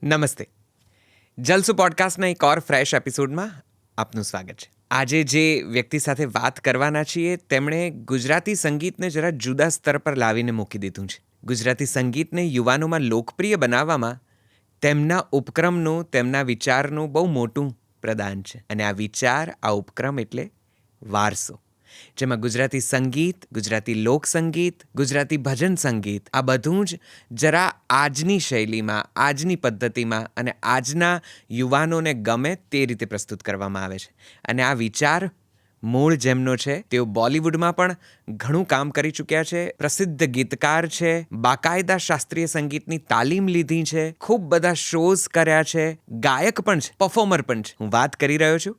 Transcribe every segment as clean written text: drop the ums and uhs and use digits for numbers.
નમસ્તે. જલસુ પોડકાસ્ટના એક ઓર ફ્રેશ એપિસોડમાં આપનું સ્વાગત છે. આજે જે વ્યક્તિ સાથે વાત કરવાના છીએ તેમણે ગુજરાતી સંગીતને જરા જુદા સ્તર પર લાવીને મૂકી દીધું છે. ગુજરાતી સંગીતને યુવાનોમાં લોકપ્રિય બનાવવામાં તેમના ઉપક્રમનું, તેમના વિચારનું બહુ મોટું પ્રદાન છે. અને આ વિચાર, આ ઉપક્રમ એટલે વારસો, જેમાં ગુજરાતી સંગીત, ગુજરાતી લોકસંગીત, ગુજરાતી ભજન સંગીત આ બધું જ જરા આજની શૈલીમાં, આજની પદ્ધતિમાં અને આજના યુવાનોને ગમે તે રીતે પ્રસ્તુત કરવામાં આવે છે. અને આ વિચાર મૂળ જેમનો છે તેઓ બોલિવૂડમાં પણ ઘણું કામ કરી ચૂક્યા છે, પ્રસિદ્ધ ગીતકાર છે, બાકાયદા શાસ્ત્રીય સંગીતની તાલીમ લીધી છે, ખૂબ બધા શોઝ કર્યા છે, ગાયક પણ છે, પરફોર્મર પણ છે. હું વાત કરી રહ્યો છું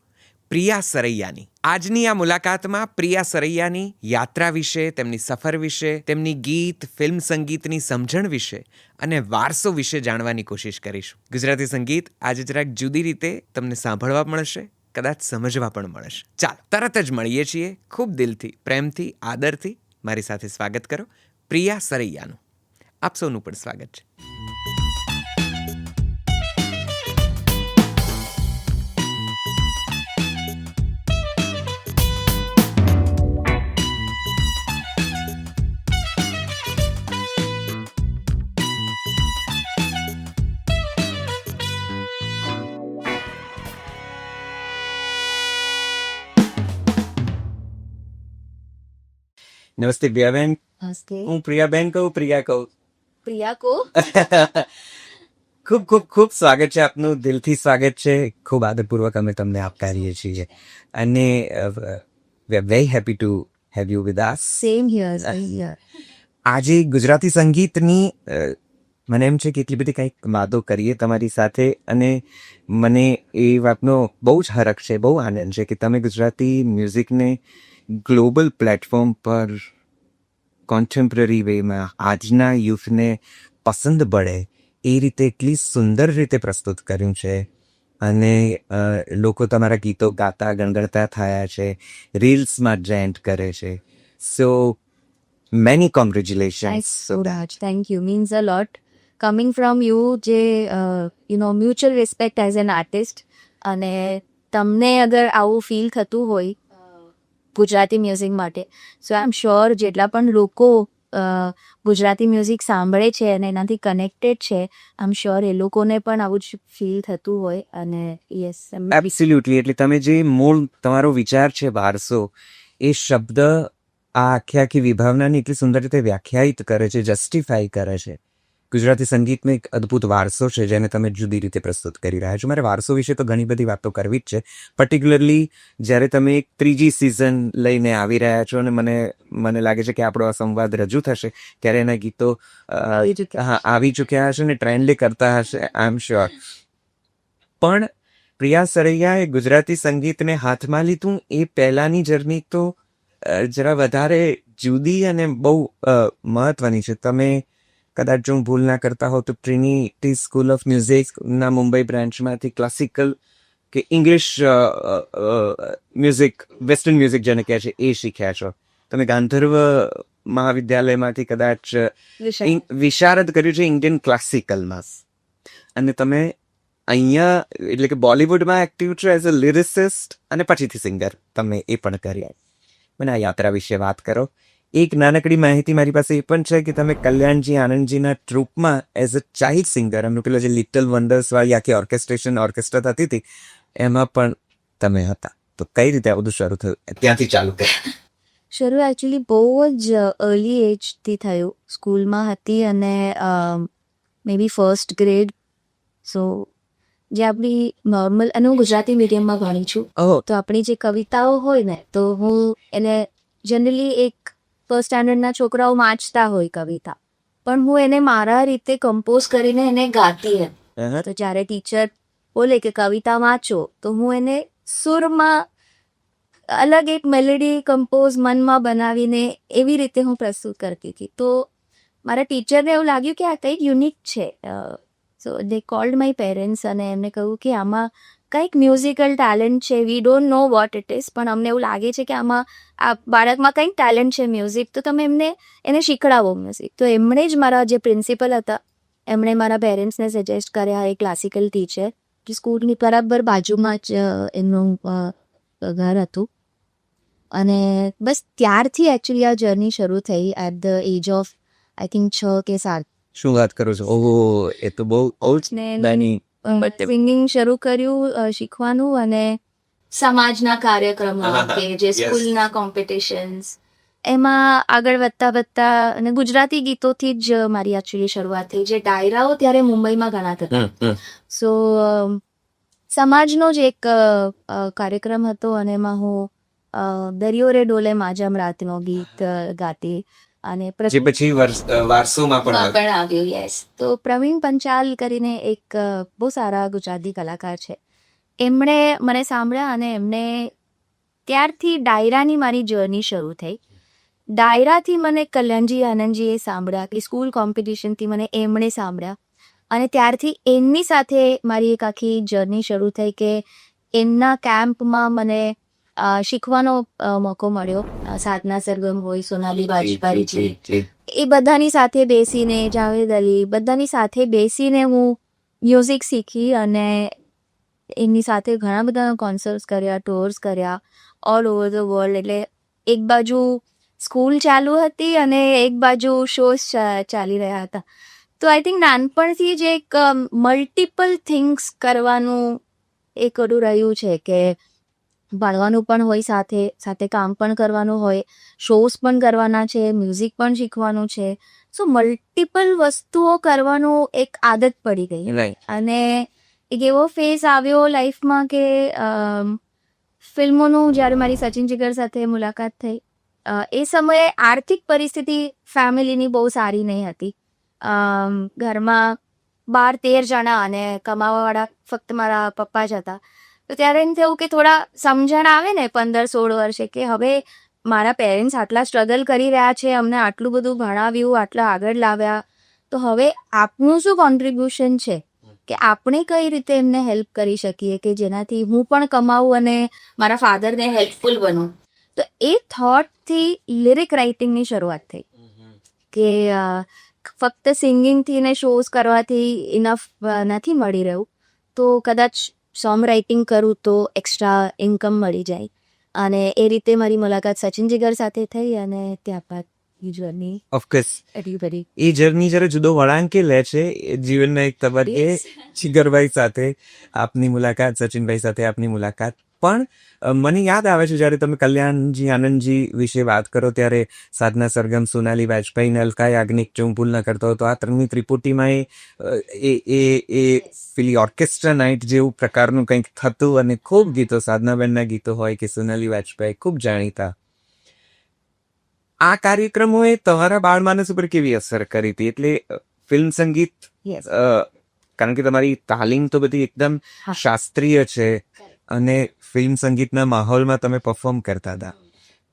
પ્રિયા સરૈયાની. આજની આ મુલાકાતમાં પ્રિયા સરૈયાની યાત્રા વિશે, તેમની સફર વિશે, તેમની ગીત, ફિલ્મ સંગીતની સમજણ વિશે અને વારસો વિશે જાણવાની કોશિશ કરીશું. ગુજરાતી સંગીત આજે જરાક જુદી રીતે તમને સાંભળવા મળશે, કદાચ સમજવા પણ મળશે. ચાલો તરત જ મળીએ છીએ. ખૂબ દિલથી, પ્રેમથી, આદરથી મારી સાથે સ્વાગત કરો પ્રિયા સરૈયાનું. આપ સૌનું પણ સ્વાગત છે. નમસ્તે પ્રિયાબેન. નમસ્તે. હું પ્રિયાબેન કહું, પ્રિયા કહું? પ્રિયા કો. ખૂબ ખૂબ ખૂબ સ્વાગત છે આપનું, દિલથી સ્વાગત છે. ખૂબ આદરપૂર્વક અમે તમને આવકારીએ છીએ અને we are very happy to have you with us. Same here, same here. આજે ગુજરાતી સંગીતની મને એમ છે કે એટલી બધી કંઈક વાતો કરીએ તમારી સાથે, અને મને એ વાતનો બહુ જ હરખ છે, બહુ આનંદ છે કે તમે ગુજરાતી મ્યુઝિકને ગ્લોબલ પ્લેટફોર્મ પર કોન્ટેમ્પરરી વેમાં આજના યુથને પસંદ પડે એ રીતે એટલી સુંદર રીતે પ્રસ્તુત કર્યું છે. અને લોકો તમારા ગીતો ગાતા ગણગણતા થયા છે, રીલ્સમાં ટ્રેન્ડ કરે છે. સો many congratulations. So Raj, thank you. Means a lot. Coming from you, જે mutual respect as an artist, અને તમને અગર આવું ફીલ થતું હોય ગુજરાતી મ્યુઝિક માટે, સો આઈ એમ શ્યોર જેટલા પણ લોકો ગુજરાતી મ્યુઝિક સાંભળે છે અને એનાથી કનેક્ટેડ છે, આઈ એમ શ્યોર એ લોકોને પણ આવું જ ફીલ થતું હોય. અને યસ, એબ્સોલ્યુટલી. એટલે તમે જે મૂળ તમારો વિચાર છે વારસો, એ શબ્દ આ આખી વિભાવનાની એટલી સુંદર રીતે વ્યાખ્યાયિત કરે છે, જસ્ટિફાઈ કરે છે. ગુજરાતી સંગીતનો એક અદ્ભુત વારસો છે જેને તમે જુદી રીતે પ્રસ્તુત કરી રહ્યા છો. મારે વારસો વિશે તો ઘણી બધી વાતો કરવી જ છે, પર્ટિક્યુલરલી જ્યારે તમે એક ત્રીજી સિઝન લઈને આવી રહ્યા છો અને મને લાગે છે કે આપણો આ સંવાદ રજૂ થશે ત્યારે એના ગીતો આવી ચૂક્યા હશે ને ટ્રેન્ડ કરતા હશે, આઈ એમ શ્યોર. પણ પ્રિયા સરૈયાએ ગુજરાતી સંગીતને હાથમાં લીધું એ પહેલાંની જર્ની તો જરા વધારે જુદી અને બહુ મહત્વની છે. તમે કદાચ જો ભૂલ ના કરતા હો તો ટ્રિનિટી સ્કૂલ ઓફ મ્યુઝિકના મુંબઈ બ્રાન્ચમાંથી ક્લાસિકલ કે ઇંગ્લિશ મ્યુઝિક, વેસ્ટર્ન મ્યુઝિક જેને કહે છે એ શીખ્યા છો. તમે ગાંધર્વ મહાવિદ્યાલયમાંથી કદાચ વિશારદ કર્યું છે ઇન્ડિયન ક્લાસિકલમાં, અને તમે અહીંયા એટલે કે બોલિવૂડમાં એક્ટિવ છો એઝ અ લિરિસિસ્ટ, અને પછીથી સિંગર તમે એ પણ કર્યા. મને આ યાત્રા વિશે વાત કરો. એક નાનકડી માહિતી મારી પાસે એ પણ છે કે તમે કલ્યાણજી આનંદજીના ટ્રુપમાં એઝ અ ચાઇલ્ડ સિંગર, એમનું પેલો જે લિટલ વન્ડર્સ વાળી આખી ઓર્કેસ્ટ્રા થતી હતી એમાં પણ તમે હતા. તો કઈ રીતે આ બધું શરૂ થયું, ત્યાંથી ચાલુ કર્યું? શરૂ એકચ્યુઅલી બહુ જ અર્લી એજથી થયું. સ્કૂલમાં હતી અને મે બી ફર્સ્ટ ગ્રેડ. સો જે આપણી નોર્મલ, અને હું ગુજરાતી મીડિયમમાં ભણી છું, તો આપણી જે કવિતાઓ હોય ને, તો હું એને જનરલી એક ફર્સ્ટ સ્ટાન્ડર્ડના છોકરાઓ વાંચતા હોય કવિતા, પણ હું એને મારા રીતે કમ્પોઝ કરીને એને ગાતી એમ. તો જ્યારે ટીચર બોલે કે કવિતા વાંચો, તો હું એને સુરમાં અલગ એક મેલેડી કમ્પોઝ મનમાં બનાવીને એવી રીતે હું પ્રસ્તુત કરતી હતી. તો મારા ટીચરને એવું લાગ્યું કે આ કંઈક યુનિક છે. સો દે કોલ્ડ માય પેરેન્ટ્સ અને એમને કહ્યું કે આમાં કંઈક મ્યુઝિકલ ટેલેન્ટ છે, we don't know what it is, પણ અમને એવું લાગે છે કે આમાં આ બાળકમાં કંઈક ટેલેન્ટ છે મ્યુઝિક, તો તમે એને શીખડાવો મ્યુઝિક. તો એમણે જ મારા જે પ્રિન્સિપલ હતા એમણે મારા પેરેન્ટ્સને સજેસ્ટ કર્યા એ ક્લાસિકલ ટીચર કે સ્કૂલની બરાબર બાજુમાં જ એમનું ઘર હતું. અને બસ ત્યારથી એકચ્યુઅલી આ જર્ની શરૂ થઈ at the age of I think 6 કે 7. શું વાત કરો છો? ઓહો, એ તો બહુ ને નાની. સિંગિંગ શરૂ કર્યું શીખવાનું, અને સમાજના કાર્યક્રમો કે જે સ્કૂલના કોમ્પિટિશન્સ એમાં આગળ વધતા અને ગુજરાતી ગીતોથી જ મારી એકચ્યુઅલી શરૂઆત થઈ. જે ડાયરાઓ ત્યારે મુંબઈમાં ઘણા થતા. સો સમાજનો જ એક કાર્યક્રમ હતો, અને એમાં હું દરિયો રે ડોલે માજમ રાતનો ગીત ગાતી. અને જે પછી વારસોમાં પણ આવ્યું. પણ આવ્યું. યસ. તો પ્રવીણ પંચાલ કરીને એક બહુ સારા ગુજરાતી કલાકાર છે. એમણે મને સાંભળ્યા અને એમને ત્યારથી ડાયરાની મારી જર્ની શરૂ થઈ. ડાયરાથી મને કલ્યાણજી આનંદજીએ સાંભળ્યા, કે સ્કૂલ કોમ્પિટિશનથી મને એમણે સાંભળ્યા, અને ત્યારથી એમની સાથે મારી એક આખી જર્ની શરૂ થઈ કે એમના કેમ્પમાં મને શીખવાનો મોકો મળ્યો. સાધના સરગમ હોય, સોનાલી વાજપાઈજી, એ બધાની સાથે બેસીને, જાવેદ અલી, બધાની સાથે બેસીને હું મ્યુઝિક શીખી. અને એમની સાથે ઘણા બધા કોન્સર્ટ્સ કર્યા, ટૂર્સ કર્યા ઓલ ઓવર ધ વર્લ્ડ. એટલે એક બાજુ સ્કૂલ ચાલુ હતી અને એક બાજુ શોઝ ચાલી રહ્યા હતા. તો આઈ થિંક નાનપણથી જ એક મલ્ટિપલ થિંગ્સ કરવાનું એ કરું રહ્યું છે, કે ભણવાનું પણ હોય, સાથે સાથે કામ પણ કરવાનું હોય, શોઝ પણ કરવાના છે, મ્યુઝિક પણ શીખવાનું છે. સો મલ્ટિપલ વસ્તુઓ કરવાનું એક આદત પડી ગઈ. Right. અને એક એવો ફેઝ આવ્યો લાઈફમાં કે ફિલ્મોનું જ્યારે મારી સચિન જીગર સાથે મુલાકાત થઈ, એ સમયે આર્થિક પરિસ્થિતિ ફેમિલીની બહુ સારી નહીં હતી. ઘરમાં 12-13 જણા અને કમાવાવાળા ફક્ત મારા પપ્પા જ હતા. તો ત્યારે એમ થયું કે થોડા સમજણ આવે ને 15-16 વર્ષે, કે હવે મારા પેરેન્ટ્સ આટલા સ્ટ્રગલ કરી રહ્યા છે, અમને આટલું બધું ભણાવ્યું, આટલા આગળ લાવ્યા, તો હવે આપનું શું કોન્ટ્રીબ્યુશન છે, કે આપણે કઈ રીતે એમને હેલ્પ કરી શકીએ કે જેનાથી હું પણ કમાવું અને મારા ફાધરને હેલ્પફુલ બનું. તો એ થોટથી લિરિક રાઇટિંગની શરૂઆત થઈ, કે ફક્ત સિંગિંગથી ને શોઝ કરવાથી ઇનફ નથી મળી રહ્યું, તો કદાચ સોંગ રાઇટિંગ કરું તો એક્સ્ટ્રા ઇન્કમ મળી જાય. અને એ રીતે મારી મુલાકાત સચિન જીગર સાથે થઈ, અને ત્યારબાદ એ જર્ની ઓફકોર્સ એટલી બધી. એ જર્ની જરા જુદો વળાંકે લે છે. એ જીવનના એક તબક્કે જીગરભાઈ સાથે આપની મુલાકાત, સચિનભાઈ સાથે આપની મુલાકાત. પણ મને યાદ આવે છે જ્યારે તમે કલ્યાણજી આનંદજી વિશે વાત કરો ત્યારે સાધના સરગમ, સોનાલી વાજપાઈ ને અલકા યાજ્ઞિક, જો હું ભૂલ ન કરતો હોય તો આ ત્રણની ત્રિપુટીમાં એ પેલી ઓર્કેસ્ટ્રા નાઇટ જેવું પ્રકારનું કંઈક થતું, અને ખૂબ ગીતો, સાધનાબેનના ગીતો હોય કે સોનાલી વાજપાઈ, ખૂબ જાણીતા. આ કાર્યક્રમોએ તમારા બાળ માનસ ઉપર કેવી અસર કરી હતી? એટલે ફિલ્મ સંગીત, Yes. કારણ કે તમારી તાલીમ તો બધી એકદમ હા. શાસ્ત્રીય છે, અને ફિલ્મ સંગીતના માહોલમાં તમે પરફોર્મ કરતા હતા,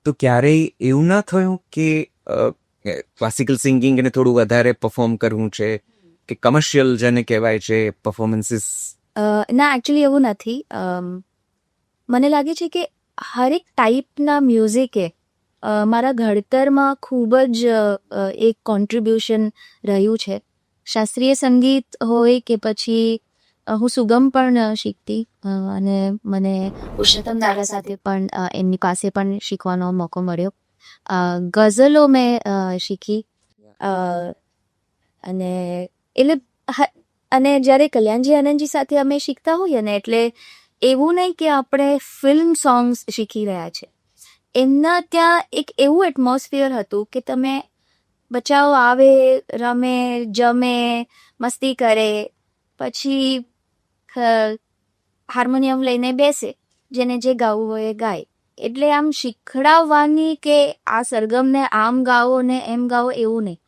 તો ક્યારેય એવું ના થયું કે ક્લાસિકલ સિંગિંગ એને થોડું વધારે પરફોર્મ કરવું છે, કે કમર્શિયલ જેને કહેવાય છે પરફોર્મન્સીસ? ના, એકચ્યુઅલી એવું નથી. મને લાગે છે કે હરેક ટાઈપના મ્યુઝિકે મારા ઘડતરમાં ખૂબ જ એક કોન્ટ્રીબ્યુશન રહ્યું છે. શાસ્ત્રીય સંગીત હોય કે પછી હું સુગમ પણ શીખતી, અને મને પુરુષોત્તમ દાદા સાથે પણ એમની પાસે પણ શીખવાનો મોકો મળ્યો. ગઝલો મેં શીખી. અને એટલે અને જ્યારે કલ્યાણજી આનંદજી સાથે અમે શીખતા હોઈએ ને, એટલે એવું નહીં કે આપણે ફિલ્મ સોંગ્સ શીખી રહ્યા છે. એમના ત્યાં એક એવું એટમોસ્ફિયર હતું કે તમે બચ્ચાઓ આવે, રમે, જમે, મસ્તી કરે, પછી હાર્મોનિયમ લઈને બેસે, જેને જે ગાવું હોય એ ગાય. એટલે આમ શીખડાવવાની કે આ સરગમને આમ ગાવો ને એમ ગાવો એવું નહીં.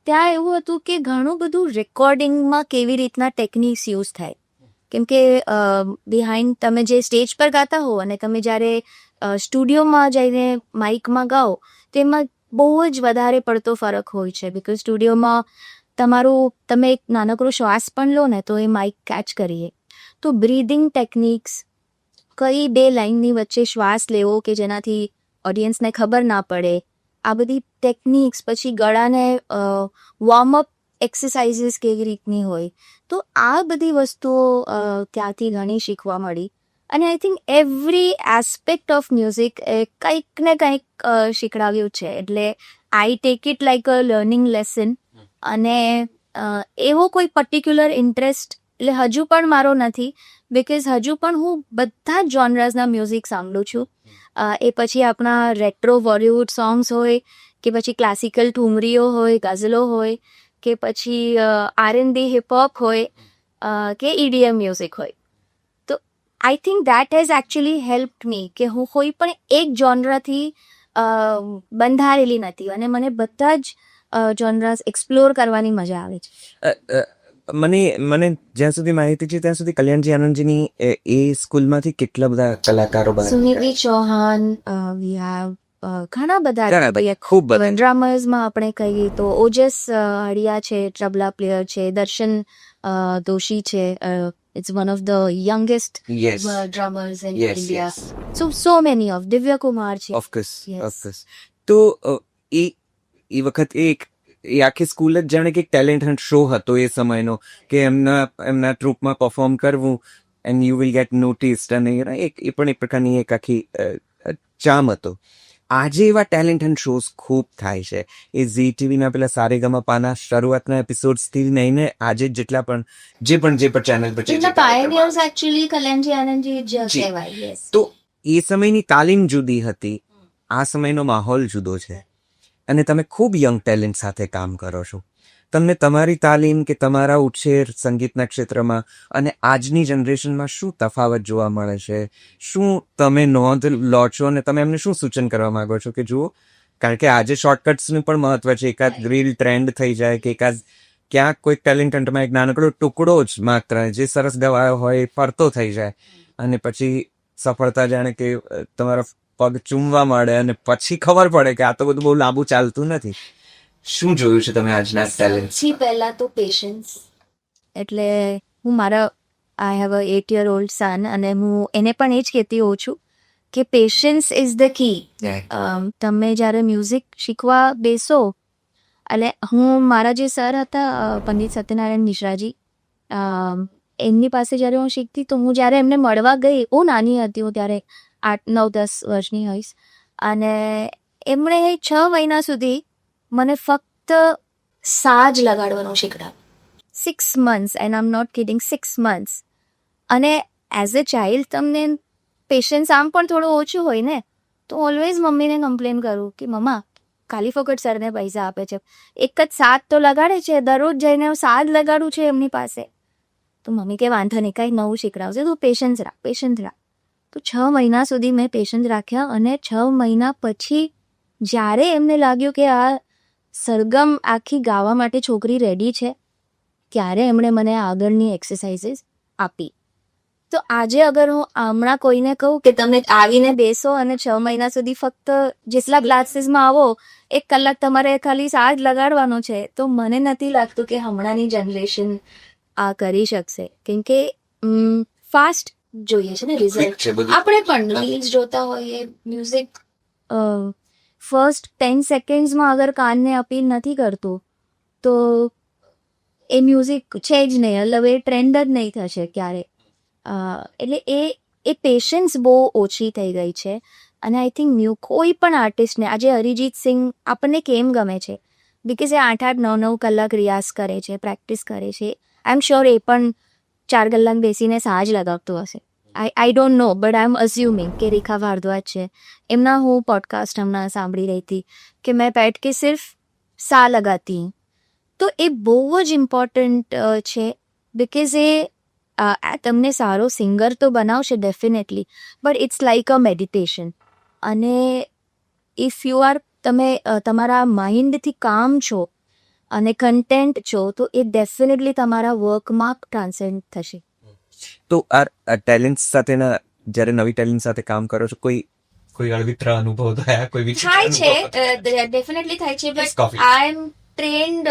ત્યાં એવું હતું કે ઘણું બધું રેકોર્ડિંગમાં કેવી રીતના ટેકનિક્સ યુઝ થાય. કેમ કે બિહાઇન્ડ તમે જે સ્ટેજ પર ગાતા હો અને તમે જ્યારે સ્ટુડિયોમાં જઈને માઇકમાં ગાઓ, તેમાં બહુ જ વધારે પડતો ફરક હોય છે. બિકોઝ સ્ટુડિયોમાં તમે એક નાનકડો શ્વાસ પણ લો ને તો એ માઇક કેચ કરીએ. તો બ્રીધિંગ ટેકનિક્સ, કઈ 2 લાઇનની વચ્ચે શ્વાસ લેવો કે જેનાથી ઓડિયન્સને ખબર ના પડે, આ બધી ટેકનિક્સ, પછી ગળાને વોર્મઅપ એક્સરસાઇઝીસ કેવી રીતની હોય. તો આ બધી વસ્તુઓ ત્યાંથી ઘણી શીખવા મળી. અને I think every aspect of music કંઈક ને કંઈક શીખડાવ્યું છે. એટલે I take it like a learning lesson. અને એવો કોઈ પર્ટિક્યુલર ઇન્ટરેસ્ટ એટલે હજુ પણ મારો નથી, બિકોઝ હજુ પણ હું બધા જ જોનરાઝના મ્યુઝિક સાંભળું છું. એ પછી આપણા રેટ્રો બોલિવૂડ સોંગ્સ હોય કે પછી ક્લાસિકલ ઠુમરીઓ હોય, ગઝલો હોય કે પછી R&B હિપહોપ હોય કે EDM મ્યુઝિક હોય. તો I think that has actually helped me કે હું કોઈ પણ એક જોનરાથી બંધાયેલી નથી અને મને બધા જ જોનરાઝ એક્સપ્લોર કરવાની મજા આવે છે. મને જ્યાં સુધી માહિતી છે ત્યાં સુધી કલ્યાણજી આનંદજીની એ સ્કૂલમાંથી કેટલા બધા કલાકારો બહાર સુનિધિ ચૌહાણ, વી હેવ ઘણા બધા ઘણા બધા, ખૂબ બધા. ડ્રામર્સમાં આપણે કહીએ તો ઓજસ હડિયા છે, તબલા પ્લેયર છે, દર્શન દોશી છે, it's one of the youngest Yes. Drummers in Yes, India. yes. So many of Divya Kumar છે. Of course Yes. ઓફકોર્સ. તો એ વખત એ આખી સ્કૂલ જ જાણે કે એક ટેલેન્ટ હન્ટ શો હતો એ સમયનો, કે એમના ટ્રુપમાં પરફોર્મ કરવું and you will get noticed, અને એ પણ એક પ્રકારની એક આખી ચામ હતો. આજે એવા ટેલેન્ટ હન્ટ શોઝ ખૂબ થાય છે. એ ઝી ટીવીના પેલા સારેગામાપાના શરૂઆતના એપિસોડ્સથી લઈને આજે જેટલા પણ જે પણ ચેનલ પર જે એમના કાર્યક્રમ પાયનિયર્સ એકચ્યુઅલી કલ્યાણજી આનંદજી જ જી. કહેવાય. યસ. તો એ સમયની તાલીમ જુદી હતી, આ સમયનો માહોલ જુદો છે, અને તમે ખૂબ યંગ ટેલેન્ટ સાથે કામ કરો છો. તમને તમારી તાલીમ કે તમારા ઉછેર સંગીતના ક્ષેત્રમાં અને આજની જનરેશનમાં શું તફાવત જોવા મળે છે? શું તમે નોંધ લો છો અને તમે એમને શું સૂચન કરવા માંગો છો કે જુઓ, કારણ કે આજે શોર્ટકટ્સનું પણ મહત્વ છે. એકાદ રીલ ટ્રેન્ડ થઈ જાય કે એકાદ ક્યાંક કોઈક ટેલેન્ટ હન્ટમાં એક નાનકડો ટુકડો જ માત્ર જે સરસ ગવાયો હોય એ ફરતો થઈ જાય, અને પછી સફળતા જાણે કે તમારા પગ ચૂમવા મળે અને પછી ખબર પડે કે આ તો બધું બહુ લાંબુ ચાલતું નથી. શું જોયું છે તમે આજના ટેલેન્ટ? સૌથી પહેલા તો પેશન્સ. એટલે હું મારા આઈ હેવ અ 8-year-old સન અને હું એને પણ એ જ કહેતી હોઉં છું કે પેશન્સ ઇઝ ધ કી. તમે જ્યારે મ્યુઝિક શીખવા બેસો, એટલે હું મારા જે સર હતા પંડિત સત્યનારાયણ મિશ્રાજી, એમની પાસે જ્યારે હું શીખતી તો હું જ્યારે એમને મળવા ગઈ, બહુ નાની હતી હું ત્યારે, 8-9-10 વર્ષની હોઈશ, અને એમણે 6 મહિના સુધી મને ફક્ત સાજ લગાડવાનું શીખડાવ્યું. 6 months, and I am not kidding, 6 months. અને એઝ અ ચાઇલ્ડ તમને પેશન્સ આમ પણ થોડું ઓછું હોય ને, તો ઓલવેઝ મમ્મીને કમ્પ્લેન કરું કે મમ્મા ખાલી ફોકટ સરને પૈસા આપે છે, એક જ સાજ તો લગાડે છે, દરરોજ જઈને હું સાજ લગાડું છું એમની પાસે. તો મમ્મી કે વાંધો નહીં, કાંઈ નવું શીખડાવશે, તું પેશન્સ રાખ. તો 6 મહિના સુધી મેં પેશન્સ રાખ્યા, અને 6 મહિના પછી જ્યારે એમને લાગ્યું કે આ સરગમ આખી ગાવા માટે છોકરી રેડી છે, ત્યારે એમણે મને આગળની એક્સરસાઇઝીસ આપી. તો આજે અગર હું હમણાં કોઈને કહું કે તમે આવીને બેસો અને 6 મહિના સુધી ફક્ત જેટલા ક્લાસીસમાં આવો, 1 કલાક તમારે ખાલી સાજ લગાડવાનો છે, તો મને નથી લાગતું કે હમણાંની જનરેશન આ કરી શકશે. કેમ કે ફાસ્ટ જોઈએ છે ને રિઝલ્ટ. આપણે પણ રીલ્સ જોતા હોઈએ, મ્યુઝિક ફર્સ્ટ 10 સેકન્ડ્સમાં અગર કાનને અપીલ નથી કરતું તો એ મ્યુઝિક છે જ નહીં, એટલે એ ટ્રેન્ડ જ નહીં થશે ક્યારે. એટલે એ પેશન્સ બહુ ઓછી થઈ ગઈ છે. અને આઈ થિંક કોઈ પણ આર્ટિસ્ટને આજે અરિજીત સિંહ આપણને કેમ ગમે છે, બિકોઝ એ 8-9 કલાક રિયાઝ કરે છે, પ્રેક્ટિસ કરે છે. આઈ એમ શ્યોર એ પણ 4 કલાક બેસીને સાજ લગાવતો હશે. I don't know, but I એમ અઝ્યુમિંગ કે રેખા ભારદ્વાજ છે, એમના હું પોડકાસ્ટ હમણાં સાંભળી રહી હતી કે મેં બેઠ કે સિર્ફ સા લગાતી હું. તો એ બહુ જ ઇમ્પોર્ટન્ટ છે, બિકોઝ એ તમને સારો સિંગર તો બનાવશે definitely, but it's like a meditation. અને ઇફ યુ આર તમે તમારા માઇન્ડથી કામ છો અને કન્ટેન્ટ છો, તો એ ડેફિનેટલી તમારા વર્કમાં ટ્રાન્સેન્ડ થશે. તો આ ટેલેન્ટ સાથેના જ્યારે નવી ટેલેન્ટ સાથે કામ કરો છો, કોઈ અળવિત્ર અનુભવ થયા, કોઈ થાય છે, ડેફિનેટલી થાય છે, બટ આઈ એમ ટ્રેન્ડ,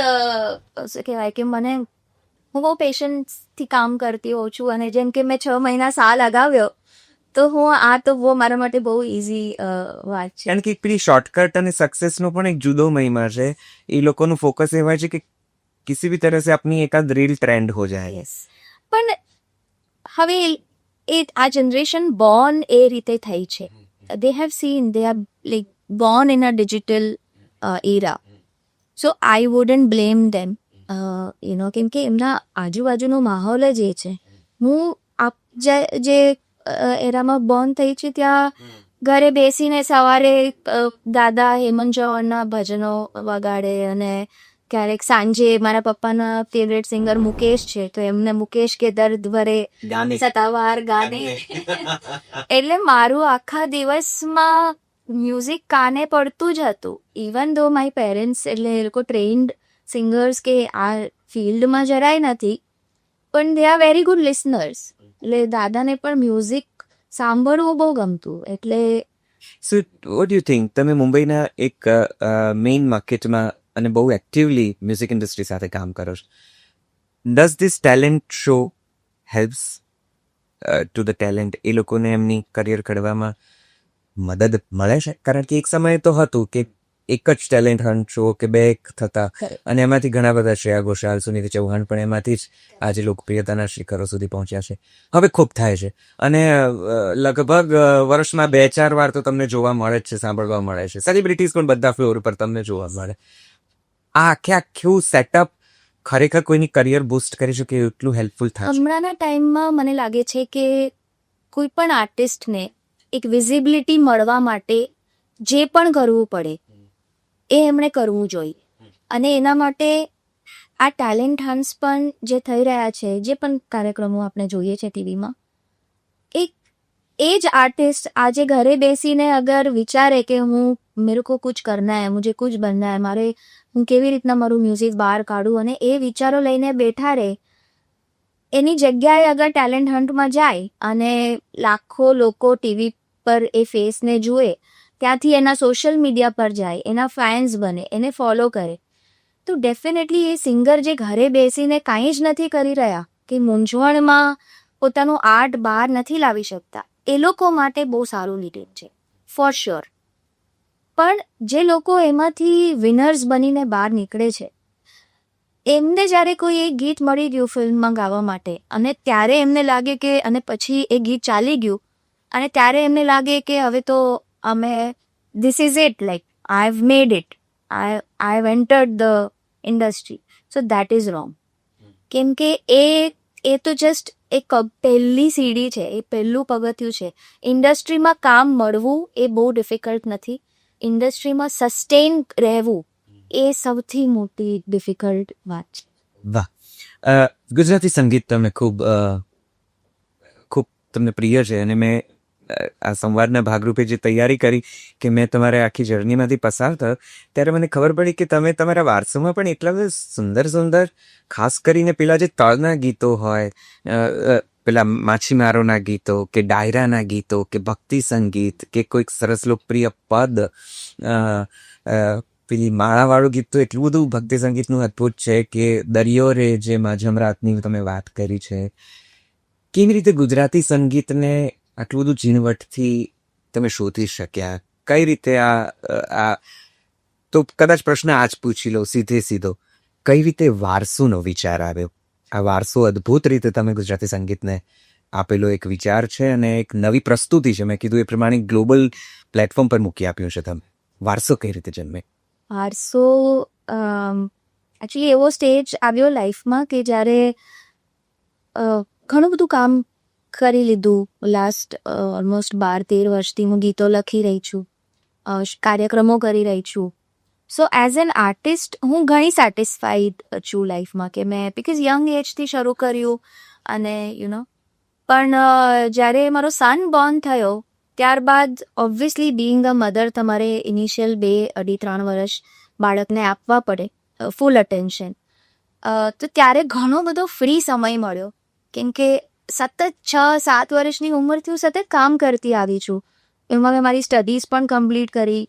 શું કહેવાય કે હું બહુ પેશન્સથી કામ કરતી હોઉં છું. અને જેમ કે મેં 6 મહિના સા લગાવ્યો, તો તો બહુ મારા માટે બહુ ઇઝી વાત છે. કારણ કે પેલી શોર્ટકટ અને સક્સેસનો પણ એક જુદો મહિમા છે. એ લોકોનું ફોકસ એવા છે કે किसी भी तरह से अपनी एकाध रील ट्रेंड हो जाए. યસ પણ હવે એ આ જનરેશન બોર્ન એ રીતે થઈ છે. They have seen they are like born in a digital era. So I wouldn't blame them કેમ કે એમના આજુબાજુનો માહોલ જ એ છે. હું જે એરામાં બોર્ન થઈ છે ત્યાં ઘરે બેસીને સવારે દાદા હેમંત ચૌહાણના ભજનો વગાડે અને ક્યારેક સાંજે મારા પપ્પાના ફેવરેટ સિંગર મુકેશ છે તો એમને મુકેશ કે દર્દ ભરે સતાવાર ગાને એટલે મારું આખા દિવસમાં મ્યુઝિક કાને પડતું જ હતું. ઇવન ધો માય પેરેન્ટ્સ એટલે એ લોકો ટ્રેન્ડ સિંગર્સ કે આ ફિલ્ડમાં જરાય નથી પણ દે આર વેરી ગુડ લિસનર્સ. એટલે દાદાને પણ મ્યુઝિક સાંભળવું બહુ ગમતું. એટલે સો વોટ યુ થિંક, તમે મુંબઈના એક મેઇન માર્કેટમાં અને બહુ એક્ટિવલી મ્યુઝિક ઇન્ડસ્ટ્રી સાથે કામ કરો છો. Does this talent show helps to the talent? એ લોકોને એમની કરિયર ઘડવામાં મદદ મળે છે? કારણ કે એક સમય તો હતું કે એક જ ટેલેન્ટ હન્ટ શો કે બે થતા અને એમાંથી ઘણા બધા શ્રેયા ઘોષાલ, સુનિધિ ચૌહાણ પણ એમાંથી જ આજે લોકપ્રિયતાના શિખરો સુધી પહોંચ્યા છે. હવે ખૂબ થાય છે અને લગભગ વર્ષમાં 2-4 વાર તો તમને જોવા મળે જ છે, સાંભળવા મળે છે. સેલિબ્રિટીઝ પણ બધા ફ્લોર પર તમને જોવા મળે. આ આખું સેટઅપ ખરેખર કોઈની કરિયર બૂસ્ટ કરી શકે એટલું હેલ્પફુલ થાય છે. હમણાંના ટાઈમમાં મને લાગે છે કે કોઈ પણ આર્ટિસ્ટને એક વિઝિબિલિટી મળવા માટે જે પણ કરવું પડે એ એમણે કરવું જોઈએ. અને એના માટે આ ટેલેન્ટ હન્ટ્સ પણ જે થઈ રહ્યા છે, જે પણ કાર્યક્રમો આપણે જોઈએ છે ટીવીમાં, એ જ આર્ટિસ્ટ આજે ઘરે બેસીને અગર વિચારે કે મેરે કો કુછ કરના હૈ, મુझे કુછ બનના હૈ, મારે હું કેવી રીતના મારું મ્યુઝિક બહાર કાઢું, અને એ વિચારો લઈને બેઠા રહે, એની જગ્યાએ અગર ટેલેન્ટ હન્ટમાં જાય અને લાખો લોકો ટીવી પર એ ફેસને જુએ, ત્યાંથી એના સોશિયલ મીડિયા પર જાય, એના ફેન્સ બને, એને ફોલો કરે, તો ડેફિનેટલી એ સિંગર જે ઘરે બેસીને કાંઈ જ નથી કરી રહ્યા કે મૂંઝવણમાં પોતાનું આર્ટ બહાર નથી લાવી શકતા, એ લોકો માટે બહુ સારું લીડર છે ફોર શ્યોર. પણ જે લોકો એમાંથી વિનર્સ બનીને બહાર નીકળે છે, એમને જ્યારે કોઈ એક ગીત મળી ગયું ફિલ્મમાં ગાવા માટે અને ત્યારે એમને લાગે કે, અને પછી એ ગીત ચાલી ગયું અને ત્યારે એમને લાગે કે હવે તો અમે this is it, like I have made it, I have entered the industry. So that is wrong. કેમ કે એ તો જસ્ટ એક પહેલી સીડી છે, એ પહેલું પગથિયું છે. ઇન્ડસ્ટ્રીમાં કામ મળવું એ બહુ ડિફિકલ્ટ નથી. ઇન્ડસ્ટ્રીમાં સસ્ટેન રહેવું એ સૌથી મોટી ડિફિકલ્ટ વાત છે. વાહ. ગુજરાતી સંગીત તમને ખૂબ તમને પ્રિય છે અને મેં આ સંવાદના ભાગરૂપે જે તૈયારી કરી કે મેં તમારે આખી જર્નીમાંથી પસાર થયો ત્યારે મને ખબર પડી કે તમે તમારા વારસોમાં પણ એટલા બધા સુંદર સુંદર, ખાસ કરીને પેલા જે તળના ગીતો હોય, પેલા માછીમારોના ગીતો કે ડાયરાના ગીતો કે ભક્તિ સંગીત કે કોઈક સરસ લોકપ્રિય પદ, પેલી માળાવાળું ગીત તો એટલું બધું ભક્તિ સંગીતનું અદ્ભુત છે કે દરિયો રે જે માઝમ રાતની તમે વાત કરી છે. કેવી રીતે ગુજરાતી સંગીતને આટલું બધું ઝીણવટથી તમે શોધી શક્યા? કઈ રીતે આ તો કદાચ પ્રશ્ન આ જ પૂછી લો સીધો, કઈ રીતે વારસોનો વિચાર આવ્યો? આ વારસો અદ્ભુત રીતે તમે ગુજરાતી સંગીતને આપેલો એક વિચાર છે અને એક નવી પ્રસ્તુતિ છે. મેં કીધું એ પ્રમાણે ગ્લોબલ પ્લેટફોર્મ પર મૂકી આપ્યું છે તમે. વારસો કઈ રીતે જન્મે? વારસો એકચ્યુઅલી એવો સ્ટેજ આવ્યો લાઈફમાં કે જ્યારે ઘણું બધું કામ કરી લીધું. લાસ્ટ ઓલમોસ્ટ 12-13 વર્ષથી હું ગીતો લખી રહી છું, કાર્યક્રમો કરી રહી છું. સો એઝ એન આર્ટિસ્ટ હું ઘણી સેટિસ્ફાઈડ છું લાઈફમાં કે મેં, બિકોઝ યંગ એજથી શરૂ કર્યું અને પણ જ્યારે મારો સન બોર્ન થયો ત્યારબાદ ઓબ્વિયસલી બિંગ અ મધર તમારે ઇનિશિયલ 2-2.5-3 વર્ષ બાળકને આપવા પડે ફૂલ અટેન્શન. તો ત્યારે ઘણો બધો ફ્રી સમય મળ્યો કેમ કે સતત 6-7 વર્ષની ઉંમરથી હું સતત કામ કરતી આવી છું. એમાં મેં મારી સ્ટડીઝ પણ કમ્પ્લીટ કરી,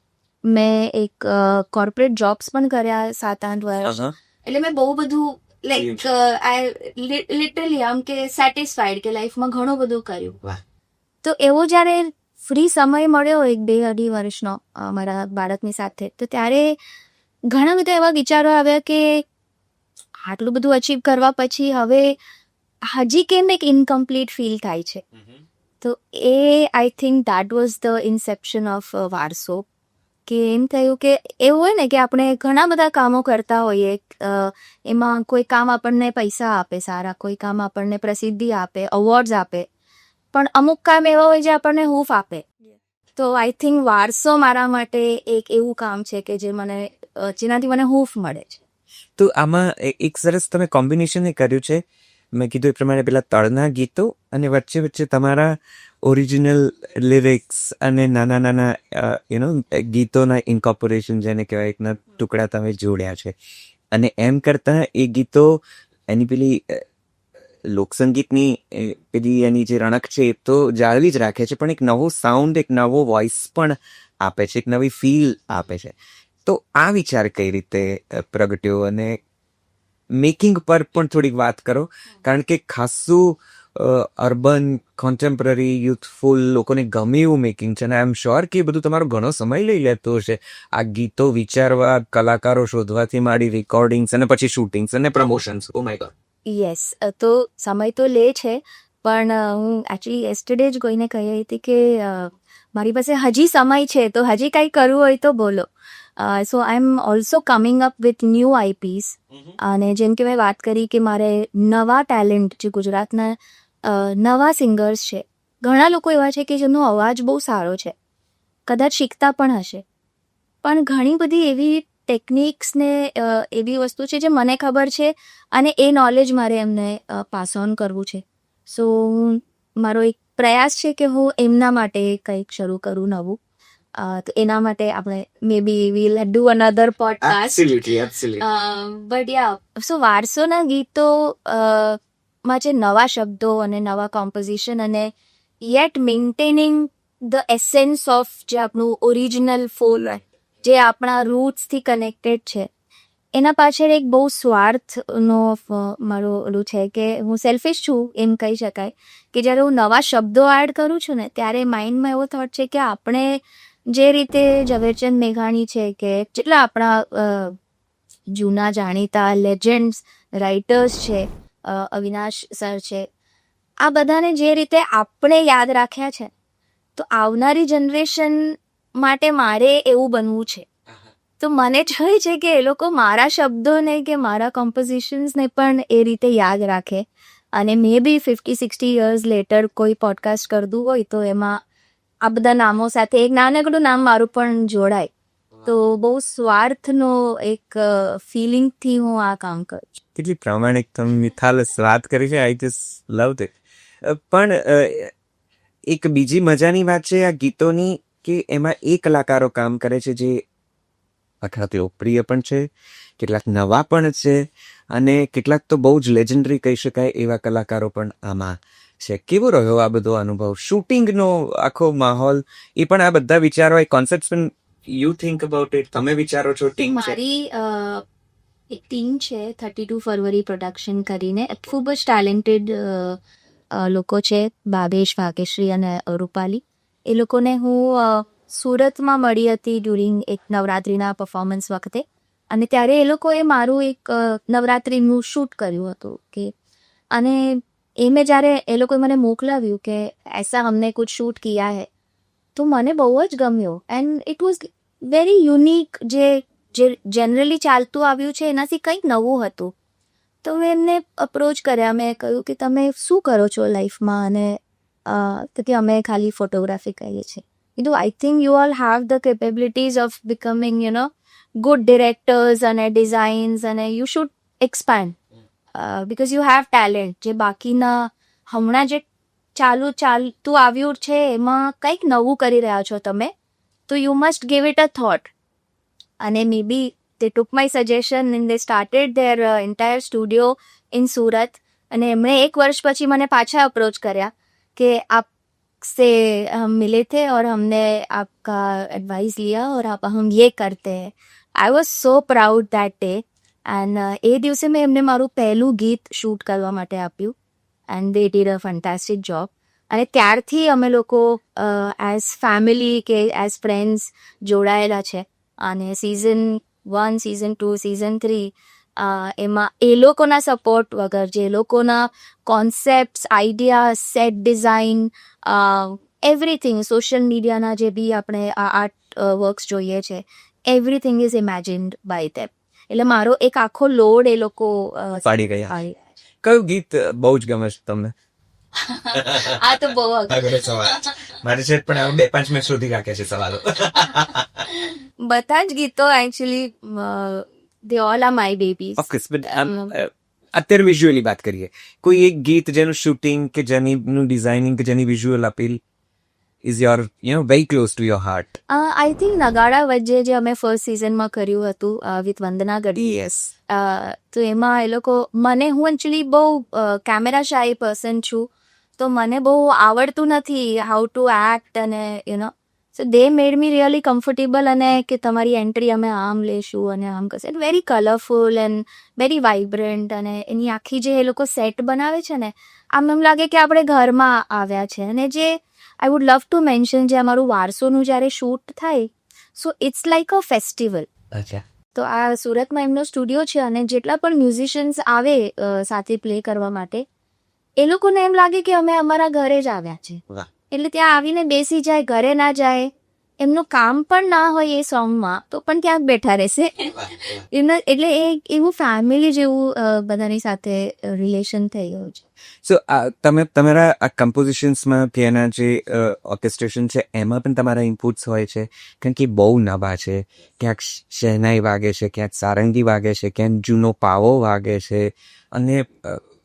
મેં એક કોર્પોરેટ જોબ્સ પણ કર્યા 7-8 વર્ષ. એટલે મેં બહુ બધું લાઈક આઈ લિટરલી આમ કે સેટિસ્ફાઈડ કે લાઈફમાં ઘણું બધું કર્યું. તો એવો જ્યારે ફ્રી સમય મળ્યો 1-2-2.5 વર્ષનો મારા બાળકની સાથે, તો ત્યારે ઘણા બધા એવા વિચારો આવ્યા કે આટલું બધું અચીવ કરવા પછી હવે હજી કેમ એક ઇનકમ્પ્લીટ ફીલ થાય છે. તો એ I think that was the inception of Vaarso. કે એમ થયું કે એવું હોય ને કે આપણે ઘણા બધા કામો કરતા હોઈએ, એમાં કોઈ કામ આપણને પૈસા આપે સારા, કોઈ કામ આપણને પ્રસિદ્ધિ આપે, અવોર્ડ્સ આપે, પણ અમુક કામ એવા હોય જે આપણને હૂંફ આપે. તો આઈ થિંક વારસો મારા માટે એક એવું કામ છે કે જે મને જેનાથી મને હૂંફ મળે છે. તો આમાં એક સરસ તમે કોમ્બિનેશન કર્યું છે. મેં કીધું એ પ્રમાણે પેલા તળના ગીતો અને વચ્ચે વચ્ચે તમારા ઓરિજિનલ લિરિક્સ અને નાના નાના ગીતોના ઇન્કોર્પોરેશન જેને કહેવાય એકના ટુકડા તમે જોડ્યા છે. અને એમ કરતાં એ ગીતો એની પેલી લોકસંગીતની પેલી એની જે રણક છે એ તો જાળવી જ રાખે છે, પણ એક નવો સાઉન્ડ, એક નવો વોઇસ પણ આપે છે, એક નવી ફીલ આપે છે. તો આ વિચાર કઈ રીતે પ્રગટ્યો અને મેકિંગ પર પણ થોડીક વાત કરો, કારણ કે ખાસું અર્બન કોન્ટેમ્પરરી યુથફુલ લોકોને ગમે એવું મેકિંગ છે અને આઈ એમ શ્યોર કે એ બધું તમારો ઘણો સમય લઈ લેતો હશે. આ ગીતો વિચારવા, કલાકારો શોધવાથી માંડી રેકોર્ડિંગ્સ અને પછી શૂટિંગ્સ અને promotions. Oh my God. Yes, તો સમય તો લે છે, પણ હું એકચ્યુઅલી યેસ્ટરડે જ કોઈને કહી હતી કે મારી પાસે હજી સમય છે, તો હજી કંઈ કરવું હોય તો બોલો. So I am also coming up with new IPs. અને જેમ કે મેં વાત કરી કે મારે નવા ટેલેન્ટ જે ગુજરાતના નવા સિંગર્સ છે, ઘણા લોકો એવા છે કે જેમનો અવાજ બહુ સારો છે, કદાચ શીખતા પણ હશે, પણ ઘણી બધી એવી ટેકનિક્સ ને એવી વસ્તુ છે જે મને ખબર છે અને એ નોલેજ મારે એમને પાસ ઓન કરવું છે. સો મારો એક પ્રયાસ છે કે હું એમના માટે કંઈક શરૂ કરું નવું. તો એના માટે આપણે may be will do another podcast. But ya, so વારસોના ગીતો માં જે નવા શબ્દો અને નવા કોમ્પોઝિશન અને yet maintaining the essence of જે આપણું ઓરિજિનલ ફોલ, જે આપણા રૂટ્સથી કનેક્ટેડ છે, એના પાછળ એક બહુ સ્વાર્થનો મારો ઓલું છે કે હું સેલ્ફિશ છું એમ કહી શકાય. કે જ્યારે હું નવા શબ્દો એડ કરું છું ને, ત્યારે માઇન્ડમાં એવો થોટ છે કે આપણે જે રીતે ઝવેરચંદ મેઘાણી છે કે જેટલા આપણા જૂના જાણીતા લેજેન્ડ્સ રાઇટર્સ છે, અવિનાશ સર છે, આ બધાને જે રીતે આપણે યાદ રાખ્યા છે, તો આવનારી જનરેશન માટે મારે એવું બનવું છે. તો મને જોઈએ છે કે એ લોકો મારા શબ્દોને કે મારા કોમ્પોઝિશન્સને પણ એ રીતે યાદ રાખે, અને મે બી 50-60 યર્સ લેટર કોઈ પોડકાસ્ટ કરતું હોય તો એમાં આ બધા નામો સાથે એક નાનકડું નામ મારું પણ જોડાય. તો બહુ સ્વાર્થનો એક ફિલિંગથી હું આ કામ કરું છું. કેટલી પ્રામાણિક તમે મિથાલસ વાત કરી છે. I just love it. પણ એક બીજી મજાની વાત છે આ ગીતોની કે એમાં એ કલાકારો કામ કરે છે જે આખા લોકપ્રિય પણ છે, કેટલાક નવા પણ છે અને કેટલાક તો બહુ જ લેજેન્ડરી કહી શકાય એવા કલાકારો પણ આમાં છે. કેવો રહ્યો આ બધો અનુભવ, શૂટિંગનો આખો માહોલ, એ પણ આ બધા વિચારો, એ કોન્સેપ્ટ પણ યુ થિંક અબાઉટ ઇટ, તમે વિચારો છો? ટીમ છે મારી એક ટીમ છે 32 ફરવરી પ્રોડક્શન કરીને, ખૂબ જ ટેલેન્ટેડ લોકો છે, ભાવેશ, ભાગ્યશ્રી અને રૂપાલી. એ લોકોને હું સુરતમાં મળી હતી ડ્યુરિંગ એક નવરાત્રિના પરફોર્મન્સ વખતે, અને ત્યારે એ લોકોએ મારું એક નવરાત્રિનું શૂટ કર્યું હતું કે, અને એ મેં જ્યારે એ લોકોએ મને મોકલાવ્યું કે એસા હમને કુછ શૂટ કિયા હૈ, તો મને બહુ જ ગમ્યો. And it was very unique. જે જનરલી ચાલતું આવ્યું છે એનાથી કંઈક નવું હતું. તો મેં એમને અપ્રોચ કર્યા, મેં કહ્યું કે તમે શું કરો છો લાઈફમાં, અને તો કે અમે ખાલી ફોટોગ્રાફી કરીએ છીએ. કીધું આઈ think you all have the capabilities of becoming good directors અને ડિઝાઇન્સ, અને you should expand because you have talent. જે બાકીના હમણાં જે ચાલતું આવ્યું છે એમાં કંઈક નવું કરી રહ્યા છો તમે, તો you must give it a thought. અને મે બી they took my suggestion and they started their entire studio in Surat. અને એમણે એક વર્ષ પછી મને પાછા અપ્રોચ કર્યા કે आपसे हम मिले थे और हमने आपका एडवाइस लिया और आप हम ये करते हैं. I was so proud that day. And એ દિવસે મેં એમને મારું પહેલું ગીત શૂટ કરવા માટે આપ્યું, and they did a fantastic job. અને ત્યારથી અમે લોકો એઝ ફેમિલી કે એઝ ફ્રેન્ડ્સ જોડાયેલા છે. અને સિઝન 1, સિઝન 2, સિઝન 3 એમાં એ લોકોના સપોર્ટ વગર, જે લોકોના concepts, idea, set design, everything, social મીડિયાના જે બી આપણે આર્ટ વર્ક્સ જોઈએ છે, એવરીથિંગ ઇઝ ઇમેજિન્ડ બાય ધેમ. એટલે મારો એક આખો લોડ એ લોકો પાડી ગયા. પાડી. કયું ગીત બહુ જ ગમે છે તમને? આ તો બહુ આગળ સવાલ મારે છે પણ 2-5 મિનિટ સુધી રાખ્યા છે સવાલો. બધા જ ગીતો actually they all are my babies. Of course but અત્યારે વિઝ્યુઅલી વાત કરીએ. કોઈ એક ગીત જેનું શૂટિંગ કે જેનું ડિઝાઇનિંગ કે જેની visual appeal is your very close to your heart. I think Nagada વચ્ચે જે અમે ફર્સ્ટ સિઝનમાં કર્યું હતું વિથ વંદના ગઢવી, યસ. તો એમાં એ લોકો મને, હું એકચ્યુઅલી બહુ કેમેરા શાય પર્સન છું, તો મને બહુ આવડતું નથી હાઉ ટુ એક્ટ અને સો દે મેડ મી રિયલી કમ્ફર્ટેબલ, અને કે તમારી એન્ટ્રી અમે આમ લેશું અને આમ કરશે. Very colourful and very vibrant, અને એની આખી જે એ લોકો સેટ બનાવે છે ને, આમ એમ લાગે કે આપણે ઘરમાં આવ્યા છે. અને જે I would love to mention, જે અમારું વારસોનું જ્યારે શૂટ થાય, so it's like a festival. અચ્છા. તો આ સુરતમાં એમનો સ્ટુડિયો છે, અને જેટલા પણ મ્યુઝિશિયન્સ આવે સાથે પ્લે કરવા માટે, એ લોકોને એમ લાગે કે અમે અમારા ઘરે જ આવ્યા છે. વાહ. એટલે ત્યાં આવીને બેસી જાય, ઘરે ના જાય, એમનું કામ પણ ના હોય એ સોંગમાં તો પણ ક્યાંક બેઠા રહેશે. એટલે એ એવું ફેમિલી જેવું બધાની સાથે રિલેશન થઈ ગયું છે. સો તમારા આ કમ્પોઝિશન્સમાં કે એના જે ઓર્કેસ્ટ્રેશન છે એમાં પણ તમારા ઇનપુટ્સ હોય છે? કારણ કે બહુ નવા છે. ક્યાંક શહેનાઈ વાગે છે, ક્યાંક સારંગી વાગે છે, ક્યાંક જૂનો પાવો વાગે છે. અને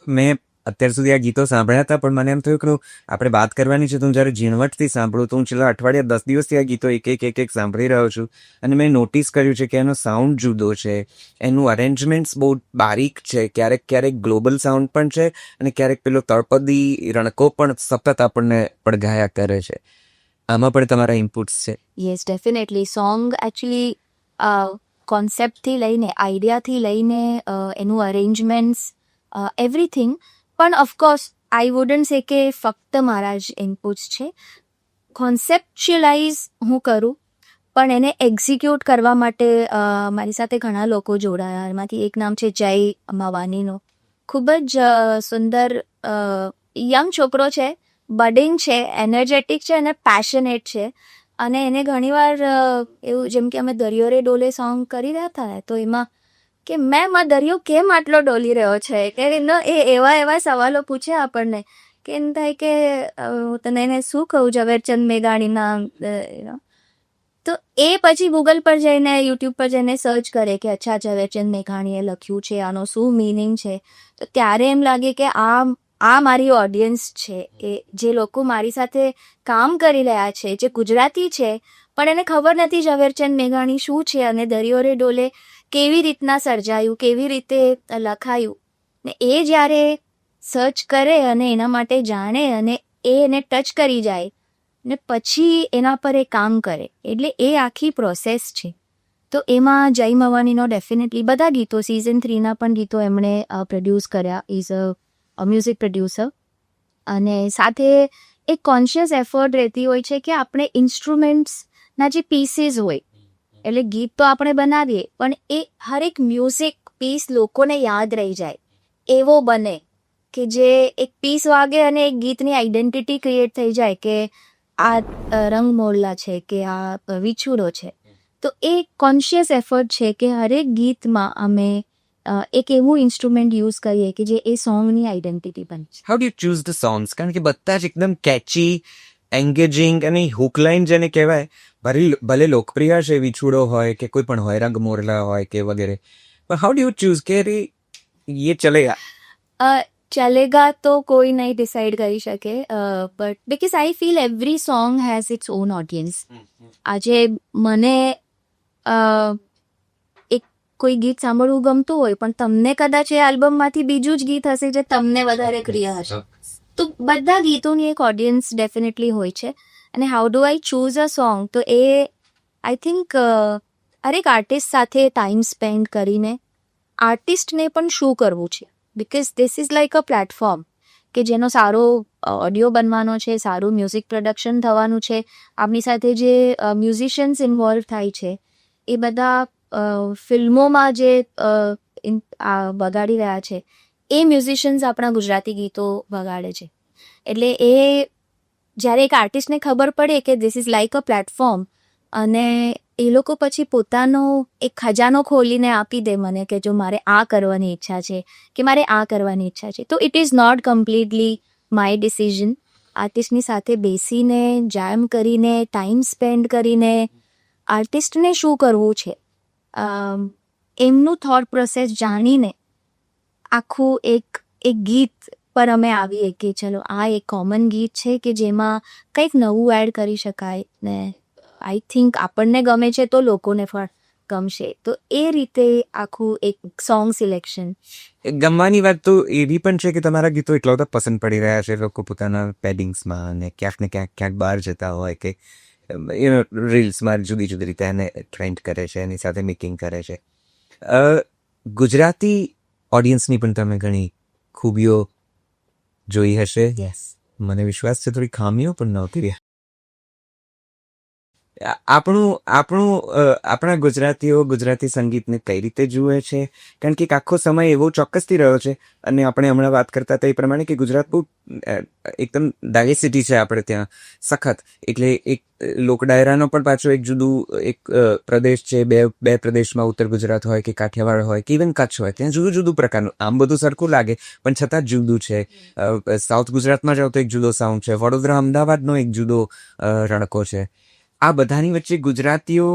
મેં અત્યાર સુધી આ ગીતો સાંભળ્યા હતા, પણ મને એમ થયું કે આપણે વાત કરવાની છે તો હું જ્યારે ઝીણવટથી સાંભળું તો હું છેલ્લા અઠવાડિયા 10 દિવસથી આ ગીતો એક સાંભળી રહ્યો છું, અને મેં નોટિસ કર્યું છે કે એનો સાઉન્ડ જુદો છે, એનું અરેન્જમેન્ટ્સ બહુ બારીક છે, ક્યારેક ગ્લોબલ સાઉન્ડ પણ છે, અને ક્યારેક પેલો તળપદી રણકો પણ સતત આપણને પડઘાયા કરે છે. આમાં પણ તમારા ઇનપુટ્સ છે? Yes, definitely. સોંગ એકચ્યુઅલી કોન્સેપ્ટથી લઈને, આઈડિયાથી લઈને, એનું અરેન્જમેન્ટ્સ, એવરીથિંગ. પણ ઓફકોર્સ આઈ વુડન્ટ સે કે ફક્ત મારા જ ઇનપુટ્સ છે. કોન્સેપ્ચ્યુઅલાઇઝ હું કરું, પણ એને એક્ઝિક્યુટ કરવા માટે મારી સાથે ઘણા લોકો જોડાયા. એમાંથી એક નામ છે જય મવાનીનો. ખૂબ જ સુંદર યંગ છોકરો છે, બડિંગ છે, એનર્જેટિક છે અને પેશનેટ છે. અને એને ઘણીવાર એવું, જેમ કે અમે દરિયો રે ડોલે સોંગ કરી રહ્યા હતા ને, તો એમાં કે મેમ આ દરિયો કેમ આટલો ડોલી રહ્યો છે, કે એ એવા સવાલો પૂછે આપણને કે એમ થાય કે હું તને એને શું કહું, ઝવેરચંદ મેઘાણીના. તો એ પછી ગૂગલ પર જઈને, યુટ્યુબ પર જઈને સર્ચ કરે કે અચ્છા, ઝવેરચંદ મેઘાણીએ લખ્યું છે, આનો શું મિનિંગ છે. તો ત્યારે એમ લાગે કે આ મારી ઓડિયન્સ છે, એ જે લોકો મારી સાથે કામ કરી રહ્યા છે, જે ગુજરાતી છે પણ એને ખબર નથી ઝવેરચંદ મેઘાણી શું છે, અને દરિયો રે ડોલે કેવી રીતના સર્જાયું, કેવી રીતે લખાયું. ને એ જ્યારે સર્ચ કરે અને એના માટે જાણે, અને એ એને ટચ કરી જાય ને પછી એના પર એ કામ કરે, એટલે એ આખી પ્રોસેસ છે. તો એમાં જય મવાનીનો ડેફિનેટલી બધા ગીતો, સિઝન 3ના પણ ગીતો એમણે પ્રોડ્યુસ કર્યા. Is a music producer. અને સાથે એક કોન્શિયસ એફર્ટ રહેતી હોય છે કે આપણે ઇન્સ્ટ્રુમેન્ટ્સના જે પીસીસ હોય, એટલે ગીત તો આપણે બનાવીએ, પણ એ હરેક મ્યુઝિક પીસ લોકોને યાદ રહી જાય એવો બને, કે જે એક પીસ વાગે અને એક ગીતની આઈડેન્ટિટી ક્રિએટ થઈ જાય કે આ રંગ મોરલા છે, કે આ વિછુડો છે. તો એ કોન્શિયસ એફર્ટ છે કે હરેક ગીતમાં અમે એક એવું ઇન્સ્ટ્રુમેન્ટ યુઝ કરીએ કે જે એ સોંગની આઈડેન્ટિટી બને છે. How do you choose the songs? કારણ કે બધા જ એકદમ કેચી, એન્ગેજિંગ, અને હુકલાઇન જેને કહેવાય, ભલે લોકપ્રિય છે, વિછુડો હોય કે કોઈ પણ હોય, રંગ મોરલા હોય કે વગેરે, પણ હાઉ ડુ યુ ચૂઝ કે યે ચલેગા? ચલેગા તો કોઈ નહીં ડિસાઈડ કરી શકે, but because I feel every song has it's on audience. આજે મને એક કોઈ ગીત સાંભળવું ગમતું હોય, પણ તમને કદાચ એ આલ્બમમાંથી બીજું જ ગીત હશે જે તમને વધારે પ્રિય હશે. તો બધા ગીતોની એક ઓડિયન્સ ડેફિનેટલી હોય છે. અને how do I choose a song, તો એ આઈ થિંક હરેક આર્ટિસ્ટ સાથે ટાઈમ સ્પેન્ડ કરીને આર્ટિસ્ટને પણ શું કરવું છે, because this is like a platform કે જેનો સારો ઓડિયો બનવાનો છે, સારું મ્યુઝિક પ્રોડક્શન થવાનું છે. આપની સાથે જે મ્યુઝિશિયન્સ ઇન્વોલ્વ થાય છે, એ બધા ફિલ્મોમાં જે વગાડી રહ્યા છે એ મ્યુઝિશિયન્સ આપણા ગુજરાતી ગીતો વગાડે છે. એટલે એ જ્યારે એક આર્ટિસ્ટને ખબર પડે કે this is like a platform, અને એ લોકો પછી પોતાનો એક ખજાનો ખોલીને આપી દે મને કે જો મારે આ કરવાની ઈચ્છા છે કે મારે આ કરવાની ઈચ્છા છે, તો it is not completely my decision. આર્ટિસ્ટની સાથે બેસીને જેમ કરીને ટાઈમ સ્પેન્ડ કરીને આર્ટિસ્ટને શું કરવું છે એમનું થોટ પ્રોસેસ જાણીને આખું એક ગીત પર અમે આવીએ કે ચલો આ એક કોમન ગીત છે કે જેમાં કંઈક નવું એડ કરી શકાય ને આઈ થિંક આપણને ગમે છે તો લોકોને પણ ગમશે. તો એ રીતે આખું એક સોંગ સિલેક્શન. ગમવાની વાત તો એવી પણ છે કે તમારા ગીતો એટલા બધા પસંદ પડી રહ્યા છે, લોકો પોતાના પેડિંગ્સમાં અને ક્યાંક ને ક્યાંક બહાર જતા હોય કે રીલ્સમાં જુદી જુદી રીતે એને ટ્રેન્ડ કરે છે, એની સાથે મેકિંગ કરે છે. ગુજરાતી ઓડિયન્સની પણ તમે ઘણી ખૂબીઓ જોઈ હશે. યસ. મને વિશ્વાસ છે થોડી ખામીઓ પણ નહોતી. આપણા ગુજરાતીઓ ગુજરાતી સંગીતને કઈ રીતે જુએ છે? કારણ કે એક આખો સમય એવો ચોક્કસથી રહ્યો છે, અને આપણે હમણાં વાત કરતા હતા એ પ્રમાણે કે ગુજરાત બહુ એકદમ ડાયવર્સિટી છે આપણે ત્યાં સખત. એટલે એક લોક ડાયરાનો પણ પાછો એક જુદું એક પ્રદેશ છે. બે પ્રદેશમાં ઉત્તર ગુજરાત હોય કે કાઠિયાવાડ હોય કે ઇવન કચ્છ હોય, ત્યાં જુદું જુદું પ્રકારનું આમ બધું સરખું લાગે પણ છતાં જુદું છે. સાઉથ ગુજરાતમાં જાઓ તો એક જુદો સાઉન્ડ છે, વડોદરા અમદાવાદનો એક જુદો રણકો છે. આ બધાની વચ્ચે ગુજરાતીઓ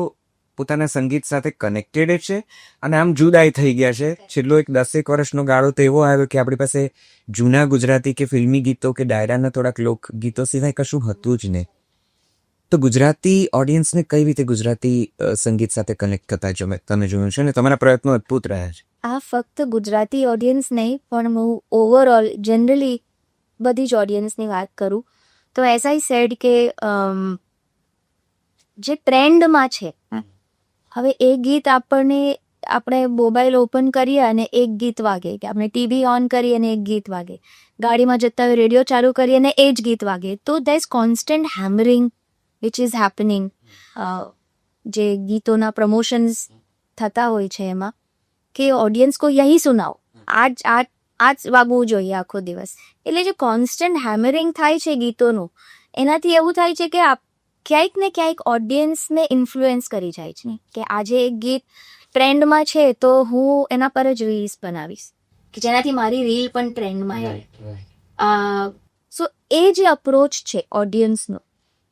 પોતાના સંગીત સાથે કનેક્ટેડ છે અને આમ જુદાઈ થઈ ગયા છે. છેલ્લો એક 10 વર્ષનો ગાળો તો એવો આવ્યો કે આપણી પાસે જૂના ગુજરાતી કે ફિલ્મી ગીતો કે ડાયરાના થોડાક લોક ગીતો સિવાય કશું હતું જ નહીં. તો ગુજરાતી ઓડિયન્સને કઈ રીતે ગુજરાતી સંગીત સાથે કનેક્ટ થતા તમે જોયું છે ને તમારા પ્રયત્નો અદભુત રહ્યા છે. આ ફક્ત ગુજરાતી ઓડિયન્સ નહીં પણ હું ઓવરઓલ જનરલી બધી જ ઓડિયન્સની વાત કરું તો એઝ આઈ સેડ કે જે ટ્રેન્ડમાં છે, હવે એ ગીત આપણે મોબાઈલ ઓપન કરીએ અને એક ગીત વાગે, કે આપણે ટીવી ઓન કરીએ અને એક ગીત વાગે, ગાડીમાં જતા હોય રેડિયો ચાલુ કરીએ અને એ જ ગીત વાગે, તો there is constant hammering which is happening. જે ગીતોના પ્રમોશન્સ થતા હોય છે એમાં કે ઓડિયન્સ કો યહી સુનાઓ, આજ વાગવું જોઈએ આખો દિવસ. એટલે જે કોન્સ્ટન્ટ હેમરિંગ થાય છે ગીતોનું, એનાથી એવું થાય છે કે ક્યાંક ને ક્યાંક ઓડિયન્સને ઇન્ફ્લુઅન્સ કરી જાય છે કે આજે એક ગીત ટ્રેન્ડમાં છે તો હું એના પર જ રીલ્સ બનાવીશ કે જેનાથી મારી રીલ પણ ટ્રેન્ડમાં આવે. સો એ જે અપ્રોચ છે ઓડિયન્સનો,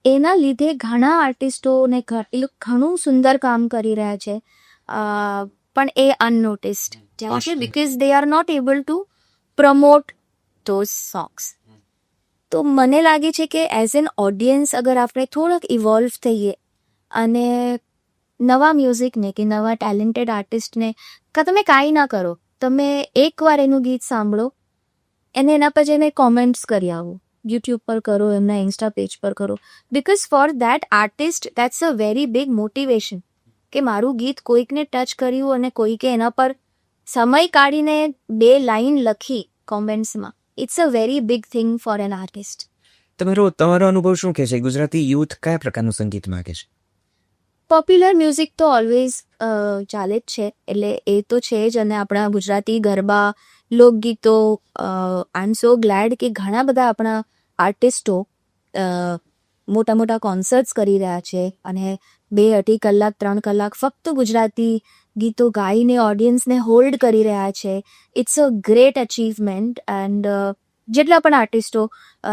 એના લીધે ઘણા આર્ટિસ્ટોને ઘણું સુંદર કામ કરી રહ્યા છે, પણ એ અનનોટિસ્ડ છે because they are not able to promote those songs. તો મને લાગે છે કે એઝ એન ઓડિયન્સ અગર આપણે થોડોક ઇવોલ્વ થઈએ અને નવા મ્યુઝિકને કે નવા ટેલેન્ટેડ આર્ટિસ્ટને તમે કાંઈ ના કરો, તમે એકવાર એનું ગીત સાંભળો અને એના પર જઈને કોમેન્ટ્સ કરી આવો, યુટ્યુબ પર કરો, એમના ઇન્સ્ટા પેજ પર કરો, because for that artist that's a very big motivation કે મારું ગીત કોઈકને ટચ કર્યું અને કોઈકે એના પર સમય કાઢીને 2 લાઈન લખી કોમેન્ટ્સમાં. It's a very big thing for an artist. તમારો અનુભવ શું કહે છે? ગુજરાતી યુથ કયા પ્રકારનું સંગીત માંગે છે? પોપ્યુલર મ્યુઝિક તો ઓલવેઝ ચાલે જ છે, એટલે એ તો છે જ. અને આપણા ગુજરાતી ગરબા, લોકગીતો, આઈ એમ સો ગ્લેડ કે ઘણા બધા આપણા આર્ટિસ્ટો મોટા મોટા કોન્સર્ટ્સ કરી રહ્યા છે અને 2-2.5 કલાક 3 કલાક ફક્ત ગુજરાતી ગીતો ગાઈને ઓડિયન્સને હોલ્ડ કરી રહ્યા છે. It's a great achievement. And જેટલા પણ આર્ટિસ્ટો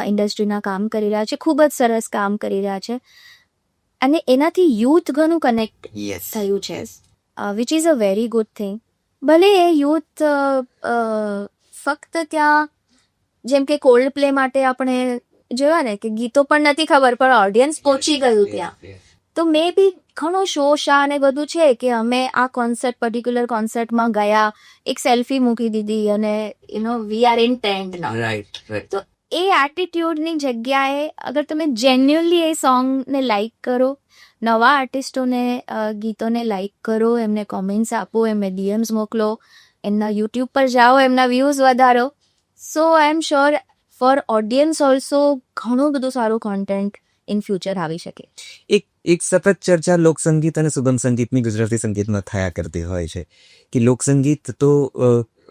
ઇન્ડસ્ટ્રીના કામ કરી રહ્યા છે, ખૂબ જ સરસ કામ કરી રહ્યા છે અને એનાથી યુથ ઘણું કનેક્ટ થયું છે, which is a very good thing. ભલે એ યુથ ફક્ત ત્યાં જેમ કે કોલ્ડ પ્લે માટે આપણે જોયા ને કે ગીતો પણ નથી ખબર પણ ઓડિયન્સ પહોંચી ગયું ત્યાં, તો મે બી ઘણો શો શા ને બધું છે કે અમે આ પર્ટિક્યુલર કોન્સર્ટમાં ગયા, એક સેલ્ફી મૂકી દીધી અને we are in trend now. Right. તો એ એટીટ્યુડની જગ્યાએ અગર તમે જેન્યુઅનલી એ સોંગને લાઈક કરો, નવા આર્ટિસ્ટોને ગીતોને લાઈક કરો, એમને કોમેન્ટ્સ આપો, એમને ડીએમ્સ મોકલો, એમના યુટ્યુબ પર જાઓ, એમના વ્યૂઝ વધારો, so I am sure for audience also ઘણું બધું સારું કોન્ટેન્ટ ઇન ફ્યુચર આવી શકે. એક એક સતત ચર્ચા લોકસંગીત અને સુગમ સંગીતની ગુજરાતી સંગીતમાં થયા કરતી હોય છે કે લોકસંગીત તો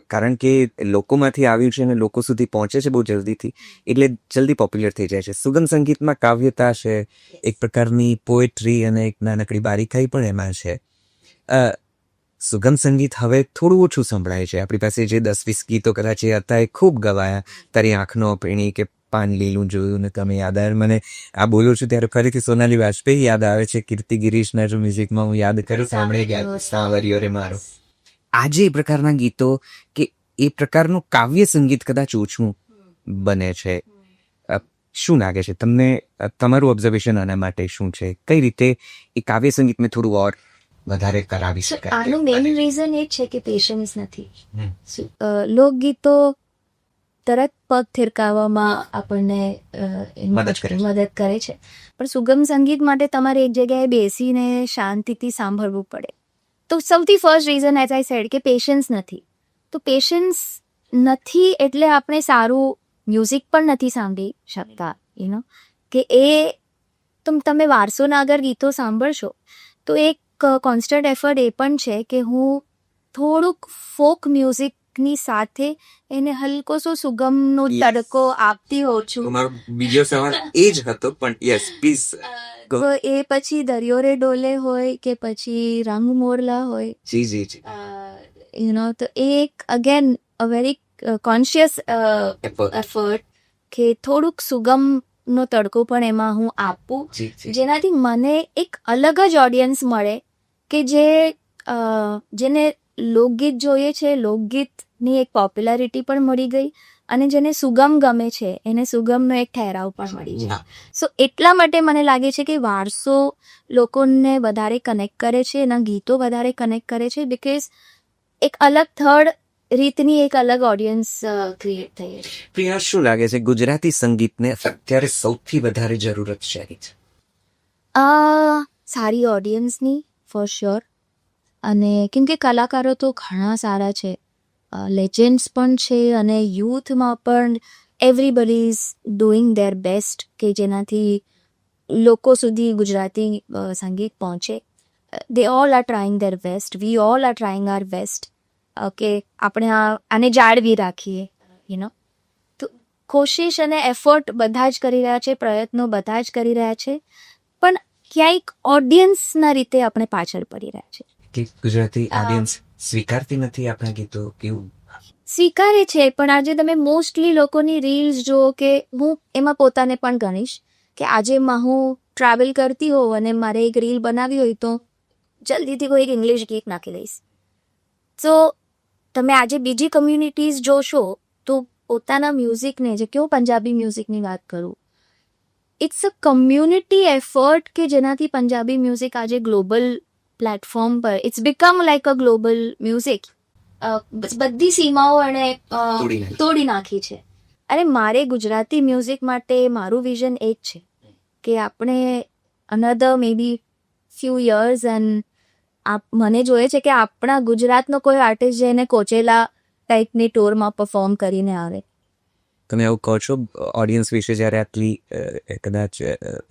કારણ કે લોકોમાંથી આવ્યું છે અને લોકો સુધી પહોંચે છે બહુ જલ્દીથી, એટલે જલ્દી પોપ્યુલર થઈ જાય છે. સુગમ સંગીતમાં કાવ્યતા છે, એક પ્રકારની પોએટ્રી અને એક નાનકડી બારીકાઈ પણ એમાં છે. અ, સુગમ સંગીત હવે થોડું ઓછું સંભળાય છે. આપણી પાસે જે 10-20 ગીતો કદાચ એ હતા એ ખૂબ ગવાયા. તારી આંખનો પીણી કે પાન લીલું જોયું ને તમે યાદ આવે. મને આ બોલું છું ત્યારે ફરીથી સોનાલી વાજપેયી યાદ આવે છે. કીર્તિ ગિરીશના જો મ્યુઝિકમાં હું યાદ કરું સાંભળે ગયા સાવરિયો રે મારો. આજે એ પ્રકારના ગીતો કે એ પ્રકારનું કાવ્ય સંગીત કદાચ ઓછું બને છે. શું લાગે છે તમને? તમારું ઓબ્ઝર્વેશન આના માટે શું છે? કઈ રીતે એ કાવ્ય સંગીતને થોડું ઓર વધારે કરાવી So, શકાય? આનું મેઇન રીઝન એ જ છે કે પેશન્સ નથી. લોકગીતો તરત પગ થિરકાવવામાં આપણને મદદ કરે છે, પણ સુગમ સંગીત માટે તમારે એક જગ્યાએ બેસીને શાંતિથી સાંભળવું પડે. તો સૌથી first reason as I said કે પેશન્સ નથી. તો પેશન્સ નથી એટલે આપણે સારું મ્યુઝિક પણ નથી સાંભળી શકતા. કે એ તમે વારસોના અગર ગીતો સાંભળશો તો એક કોન્સ્ટન્ટ એફર્ટ એ પણ છે કે હું થોડુંક ફોક મ્યુઝિકની સાથે એને હલકો સો સુગમનો તડકો આપતી હોઉં છું. તમારો બીજો સવાલ એ જ હતો, પણ યસ પ્લીઝ. તો એ પછી દરિયો રે ડોલે હોય કે પછી રંગ મોરલા હોય, જી જી જી. તો એ એક again a very conscious effort કે થોડુંક સુગમનો તડકો પણ એમાં હું આપું, જી જી. જેનાથી મને એક અલગ જ ઓડિયન્સ મળે કે જેને લોકગીત જોઈએ છે, લોકગીતની એક પોપ્યુલારિટી પણ મળી ગઈ, અને જેને સુગમ ગમે છે એને સુગમનો એક ઠહેરાવ પણ મળી જાય. સો એટલા માટે મને લાગે છે કે વારસો લોકોને વધારે કનેક્ટ કરે છે, એના ગીતો વધારે કનેક્ટ કરે છે, બિકોઝ એક અલગ થર્ડ રીતની એક અલગ ઓડિયન્સ ક્રિએટ થઈ છે. પ્રિયા, શું લાગે છે ગુજરાતી સંગીતને અત્યારે સૌથી વધારે જરૂરત છે? સારી ઓડિયન્સની ફોર શ્યોર, અને કેમ કે કલાકારો તો ઘણા સારા છે, લેજેન્ડ્સ પણ છે, અને યુથમાં પણ everybody is doing their best કે જેનાથી લોકો સુધી ગુજરાતી સંગીત પહોંચે. They all are trying their best, we all are trying our best કે આપણે આને જાળવી રાખીએ. તો કોશિશ અને એફર્ટ બધા જ કરી રહ્યા છે, પ્રયત્નો બધા જ કરી રહ્યા છે, પણ ક્યાંક ઓડિયન્સના રીતે આપણે પાછળ પડી રહ્યા છે. કે ગુજરાતી ઓડિયન્સ સ્વીકારતી નથી આપણા ગીતો? કેવું? સ્વીકારે છે, પણ આજે તમે મોસ્ટલી લોકોની રીલ્સ જુઓ, કે હું એમાં પોતાને પણ ગણીશ કે આજે હું ટ્રાવેલ કરતી હોઉં અને મારે એક રીલ બનાવી હોય તો જલ્દીથી કોઈ એક ઇંગ્લિશ ગીત નાખી દઈશ. તો તમે આજે બીજી કમ્યુનિટીઝ જોશો તો પોતાના મ્યુઝિકને, જે કેવું પંજાબી મ્યુઝિકની વાત કરું, ઇટ્સ અ કમ્યુનિટી એફર્ટ કે જેનાથી પંજાબી મ્યુઝિક આજે ગ્લોબલ પ્લેટફોર્મ પર it's become like a global music. બધી સીમાઓ એણે તોડી નાખી છે. અરે મારે ગુજરાતી મ્યુઝિક માટે મારું વિઝન એ જ છે કે આપણે another maybe few years and મને જોઈએ છે કે આપણા ગુજરાતનો કોઈ આર્ટિસ્ટ જેને કોચેલા ટાઈપની ટૂરમાં પરફોર્મ કરીને આવે. તમે આવું કહો છો ઓડિયન્સ વિશે જ્યારે આટલી કદાચ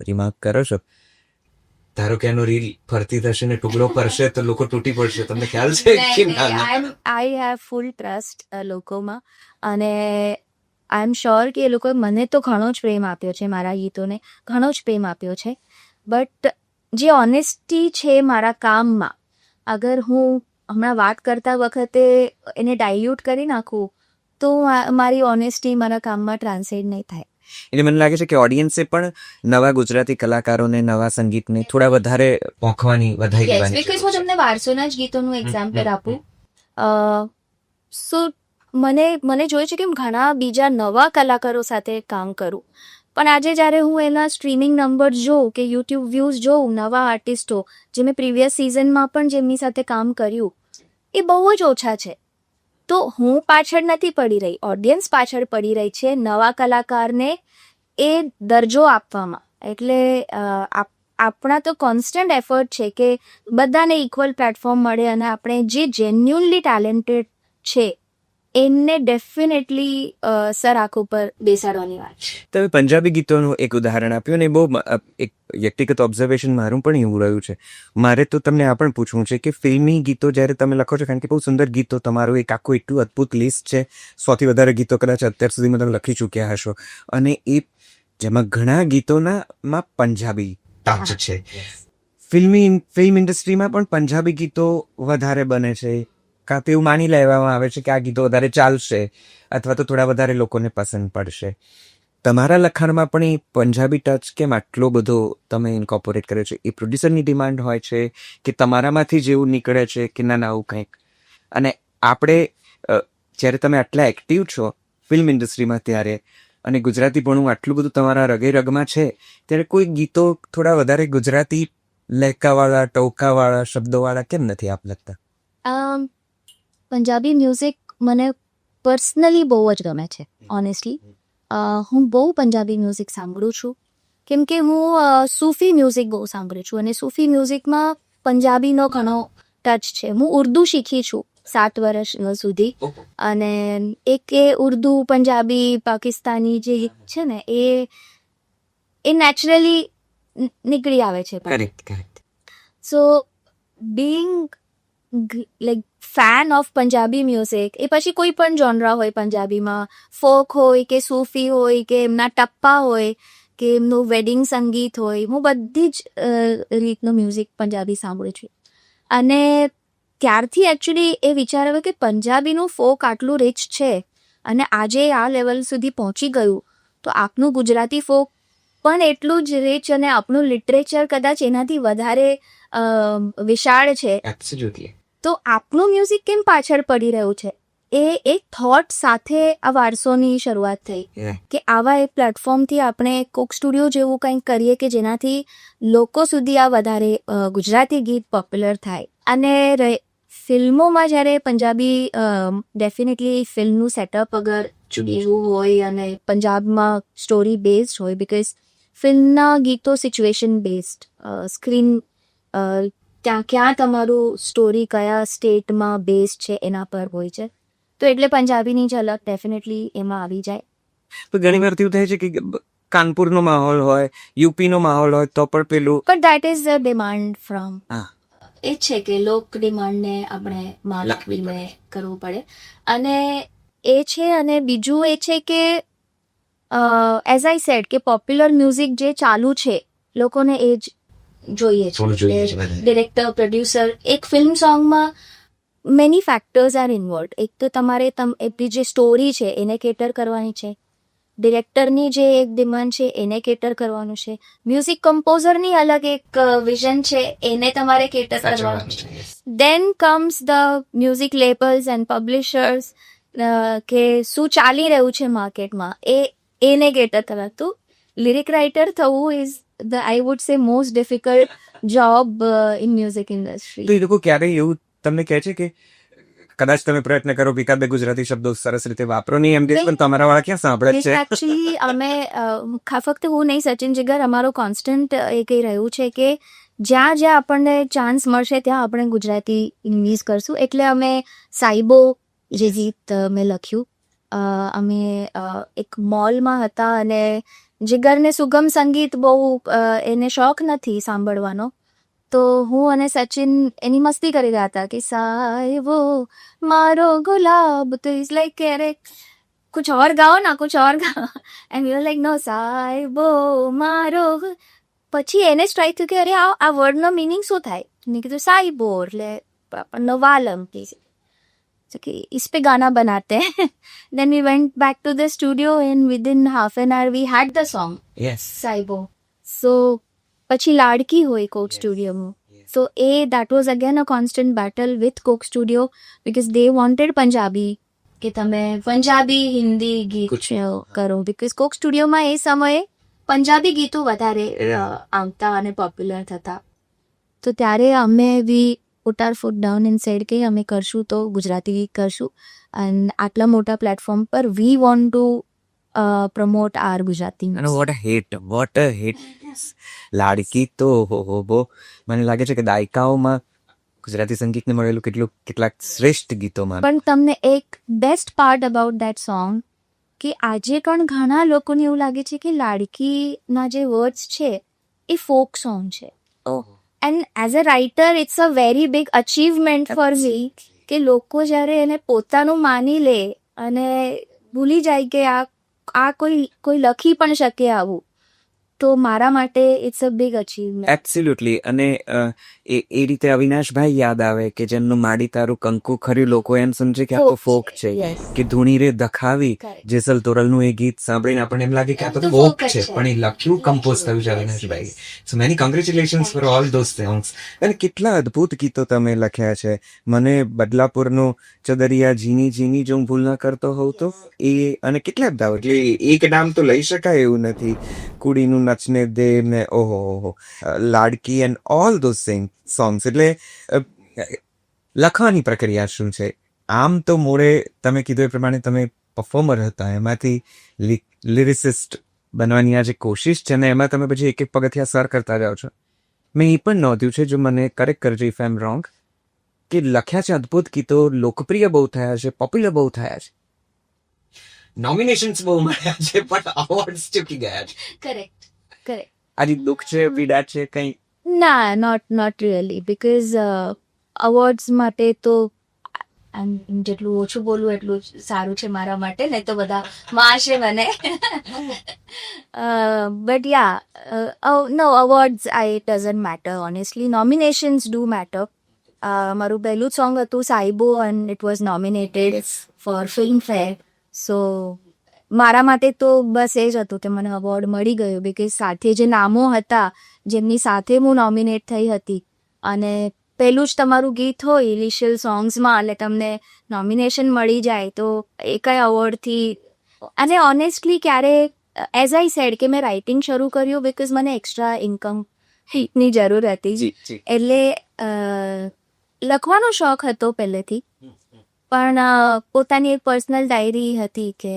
રિમાર્ક કરો છો, ધારો કે એનો રીલ ફરતી થશે ને ટુકડો પડશે તો લોકો તૂટી પડશે, તમને ખ્યાલ છે કે ના? આઈ હેવ ફૂલ ટ્રસ્ટ લોકોમાં, અને આઈ એમ શ્યોર કે એ લોકોએ મને તો ઘણો જ પ્રેમ આપ્યો છે, મારા ગીતોને ઘણો જ પ્રેમ આપ્યો છે, બટ જે ઓનેસ્ટી છે મારા કામમાં, અગર હું હમણાં વાત કરતા વખતે એને ડાયલ્યુટ કરી નાખું તો મારી ઓનેસ્ટી મારા કામમાં ટ્રાન્સલેટ નહીં થાય. એટલે મને લાગે છે કે ઓડિયન્સે પણ નવા ગુજરાતી કલાકારોને, નવા સંગીતને થોડા વધારે પોંખવાની, વધારી દેવાની. બિકોઝ હું તમને વારસોના જ ગીતોનું એક્ઝામ્પલ આપું. સો મને જોઈએ છે કે હું ઘણા બીજા નવા કલાકારો સાથે કામ કરું, પણ આજે જ્યારે હું એના સ્ટ્રીમિંગ નંબર જોઉં કે યુટ્યુબ વ્યૂઝ જોઉં, નવા આર્ટિસ્ટો જે મેં પ્રીવિયસ સિઝનમાં પણ જેમની સાથે કામ કર્યું એ બહુ જ ઓછા છે. તો હું પાછળ નથી પડી રહી, ઓડિયન્સ પાછળ પડી રહી છે નવા કલાકારને એ દરજ્જો આપવામાં. એટલે આપણા તો કોન્સ્ટન્ટ એફર્ટ છે કે બધાને ઇક્વલ પ્લેટફોર્મ મળે, અને આપણે જે જેન્યુઅનલી ટેલેન્ટેડ છે એને ડેફિનેટલી સર આંખ ઉપર બેસાડવાની વાત છે. તમે પંજાબી ગીતોનું એક ઉદાહરણ આપ્યું ને બહુ એક વ્યક્તિગત ઓબ્ઝર્વેશન મારું પણ એવું રહ્યું છે. મારે તો તમને આ પણ પૂછવું છે કે ફિલ્મી ગીતો જ્યારે તમે લખો છો, કારણ કે બહુ સુંદર ગીતો, તમારું એક આખું એટલું અદ્ભુત લિસ્ટ છે, 100થી વધારે ગીતો કદાચ અત્યાર સુધીમાં તમે લખી ચૂક્યા હશો, અને એ જેમાં ઘણા ગીતોમાં પંજાબી ટચ છે. ફિલ્મ ઇન્ડસ્ટ્રીમાં પણ પંજાબી ગીતો વધારે બને છે, કાં તો એવું માની લેવામાં આવે છે કે આ ગીતો વધારે ચાલશે અથવા તો થોડા વધારે લોકોને પસંદ પડશે. તમારા લખાણમાં પણ એ પંજાબી ટચ કેમ આટલો બધો તમે ઇન્કોર્પોરેટ કર્યો છે? એ પ્રોડ્યુસરની ડિમાન્ડ હોય છે કે તમારામાંથી જેવું નીકળે છે કે ના આવું કંઈક? અને આપણે જ્યારે તમે આટલા એક્ટિવ છો ફિલ્મ ઇન્ડસ્ટ્રીમાં ત્યારે, અને ગુજરાતી ભણવું આટલું બધું તમારા રગે રગમાં છે, ત્યારે કોઈ ગીતો થોડા વધારે ગુજરાતી લહેકાવાળા, ટોકાવાળા, શબ્દોવાળા કેમ નથી આપ લખતા? પંજાબી મ્યુઝિક મને પર્સનલી બહુ જ ગમે છે. ઓનેસ્ટલી હું બહુ પંજાબી મ્યુઝિક સાંભળું છું, કેમ કે હું સૂફી મ્યુઝિક બહુ સાંભળું છું, અને સૂફી મ્યુઝિકમાં પંજાબીનો ઘણો ટચ છે. હું ઉર્દુ શીખી છું 7 વર્ષ સુધી, અને એક એ ઉર્દુ, પંજાબી, પાકિસ્તાની જે છે ને એ નેચરલી નીકળી આવે છે. Correct. So being like fan of Punjabi music, એ પછી કોઈ પણ જોનરા હોય પંજાબીમાં, ફોક હોય કે સૂફી હોય કે એમના ટપ્પા હોય કે એમનું વેડિંગ સંગીત હોય, હું બધી જ રીતનું મ્યુઝિક પંજાબી સાંભળું છું. અને ત્યારથી એકચ્યુઅલી એ વિચાર આવ્યો કે પંજાબીનું ફોક આટલું રિચ છે અને આજે આ લેવલ સુધી પહોંચી ગયું, તો આપનું ગુજરાતી ફોક પણ એટલું જ રિચ, અને આપણું લિટરેચર કદાચ એનાથી વધારે વિશાળ છે. એબ્સોલ્યુટલી. તો આપનું મ્યુઝિક કેમ પાછળ પડી રહ્યું છે? એ એક થોટ સાથે આ વારસોની શરૂઆત થઈ કે આવા એક પ્લેટફોર્મથી આપણે કોક સ્ટુડિયો જેવું કંઈક કરીએ કે જેનાથી લોકો સુધી આ વધારે ગુજરાતી ગીત પોપ્યુલર થાય. અને ફિલ્મોમાં જ્યારે પંજાબી ડેફિનેટલી ફિલ્મનું સેટઅપ અગર એવું હોય અને પંજાબમાં સ્ટોરી બેઝડ હોય, બિકોઝ ફિલ્મના ગીતો સિચ્યુએશન બેઝડ, સ્ક્રીન ક્યાં તમારું સ્ટોરી કયા સ્ટેટમાં બેઝ છે એના પર હોય છે, તો એટલે પંજાબીની ઝલક ડેફિનેટલી એમાં આવી જાય. તો ઘણી વાર એવું થાય છે કે કાનપુરનો માહોલ હોય, યુપીનો માહોલ હોય, તો પણ પેલું but that is the demand from, હા, એ જ છે કે લોક ડિમાન્ડને આપણે માલવીને કરવું પડે. અને એ છે, અને બીજું એ છે કે એઝ આઈ સેડ કે પોપ્યુલર મ્યુઝિક જે ચાલુ છે લોકોને એ જ જોઈએ છે. ડિરેક્ટર, પ્રોડ્યુસર, એક ફિલ્મ સોંગમાં મેની ફેક્ટર્સ આર ઇન્વોલ્વ. એક તો તમારે એની જે સ્ટોરી છે એને કેટર કરવાની છે, ડિરેક્ટરની જે એક ડિમાન્ડ છે એને કેટર કરવાનું છે, મ્યુઝિક કમ્પોઝરની અલગ એક વિઝન છે એને તમારે કેટર કરવાનું છે. Then comes the music labels and publishers, કે શું ચાલી રહ્યું છે માર્કેટમાં એને કેટર કરવા. તો લિરિક રાઇટર થવું is the, I would say, most difficult job in music industry. તો એ લોકો ક્યારેય એવું તમને કહે છે કે કદાચ તમે પ્રયત્ન કરો કે એકાદ બે ગુજરાતી શબ્દો સરસ રીતે વાપરો નહીં, એમ કે પણ તમારા વાળા ક્યાં સાંભળે છે? એકચ્યુઅલી અમે ફક્ત હું નહીં, સચિન જીગર અમારો કોન્સ્ટન્ટ એ કહી રહ્યું છે કે જ્યાં જ્યાં આપણને ચાન્સ મળશે ત્યાં આપણે ગુજરાતી ઇંગ્લિશ કરશું. એટલે અમે સાઈબો જે ગીત મેં લખ્યું, અમે એક મોલમાં હતા અને જીગરને સુગમ સંગીત બહુ એને શોખ નથી સાંભળવાનો, તો હું અને સચિન એની મસ્તી કરી રહ્યા હતા કે સાઈબો મારો ગુલાબ, તો ઇઝ લાઈક કે અરે कुछ और गाओ ना, कुछ और गाओ, and we were like no, Sahibo मारो. પછી એને સ્ટ્રાઇક થયું કે અરે આ વર્ડનો મિનિંગ શું થાય. મેં કીધું સાહિબો એટલે આપણને વાલમ કે इस पे गाना बनाते हैं. then we went back to the studio and within half an hour we had the song yes. Saibo. So પછી લાડકી હોય કોક સ્ટુડિયોમાં, so that was again a constant battle with Coke Studio because they wanted Punjabi, કે તમે પંજાબી હિન્દી ગીત કરો, because કોક સ્ટુડિયોમાં એ સમયે પંજાબી ગીતો વધારે આવતા અને પોપ્યુલર થતા. તો ત્યારે અમે we put our foot down and said કે અમે કરશું તો ગુજરાતી ગીત કરશું, અને આટલા મોટા પ્લેટફોર્મ પર we want to promote our Gujarati. અને વોટ અ હિટ લાડકી તો હો મને લાગે છે કે દાયકાઓમાં ગુજરાતી સંગીતને મળેલું કેટલાક શ્રેષ્ઠ ગીતોમાં. પણ તમને એક best part about that song કે આજે પણ ઘણા લોકોને એવું લાગે છે કે લાડકીના જે વર્ડ્સ છે એ ફોક સોંગ છે. And as a writer it's a very big achievement for me કે લોકો જ્યારે એને પોતાનું માની લે અને ભૂલી જાય કે આ કોઈ લખી પણ શકે આવું, તો મારા માટે it's a big achievement. Absolutely. અને એ રીતે અવિનાશભાઈ યાદ આવે કે જેમનું માડી તારું કંકુ ખર્યું, લોકો એમ સમજે કે આ તો ફોક છે, Yes. કે ધૂણી રે દખાવી Correct. જેસલ તોરલનું એ ગીત સાંભળીને આપણને એમ લાગે કે આ તો ફોક છે, પણ એ લખ્યું કમ્પોઝ થયું છે અવિનાશભાઈ. So many congratulations for all those songs. અને કેટલા અદ્ભુત ગીતો તમે લખ્યા છે. મને બદલાપુરનું ચદરિયા ઝીની ઝીની જો હું ભૂલ ના કરતો હોઉં તો એ, અને કેટલા બધા, એટલે એક નામ તો લઈ શકાય એવું નથી. કુડીનું નચને દે ને ઓહો લાડકી એન્ડ ઓલ ધોઝ સોંગ્સ. એટલે લખવાની પ્રક્રિયા શું છે? આમ તો મોડે તમે કીધું એ પ્રમાણે તમે પરફોર્મર હતા, એમાંથી લિરિસિસ્ટ બનવાની આ જે કોશિશ છે ને, એમાં તમે પછી એક એક પગથિયા સર કરતા જાઓ છો. મેં એ પણ નોંધ્યું છે, જો મને કરેક્ટ કરજો ઇફ આઈ એમ રોંગ, કે લખ્યા છે અદ્ભુત ગીતો, લોકપ્રિય બહુ થયા છે, પોપ્યુલર બહુ થયા છે, નોમિનેશન્સ બહુ મળ્યા છે, પણ અવોર્ડ્સ ચૂકી ગયા છે. કરેક્ટ. આજે દુઃખ છે, પીડા છે કંઈ? ના, નોટ રિયલી, બીકોઝ અવોર્ડ્સ માટે તો જેટલું ઓછું બોલું એટલું જ સારું છે મારા માટે, નહીં તો બધા મારશે મને. But ya, no, awards I doesn't matter honestly. Nominations do matter. મારું પહેલું સોંગ હતું Saibo and it was nominated for Filmfare. So મારા માટે તો બસ એ જ હતું કે મને અવોર્ડ મળી ગયો, બિકોઝ સાથે જે નામો હતા જેમની સાથે હું નોમિનેટ થઈ હતી, અને પહેલું જ તમારું ગીત હોય ઇનિશિયલ સોંગ્સમાં એટલે તમને નોમિનેશન મળી જાય તો એ કઈ અવોર્ડથી. અને ઓનેસ્ટલી ક્યારે, એઝ આઈ સેડ કે મેં રાઇટિંગ શરૂ કર્યું બિકોઝ મને એક્સ્ટ્રા ઇન્કમની જરૂર હતી, એટલે લખવાનો શોખ હતો પહેલેથી, પણ પોતાની એક પર્સનલ ડાયરી હતી કે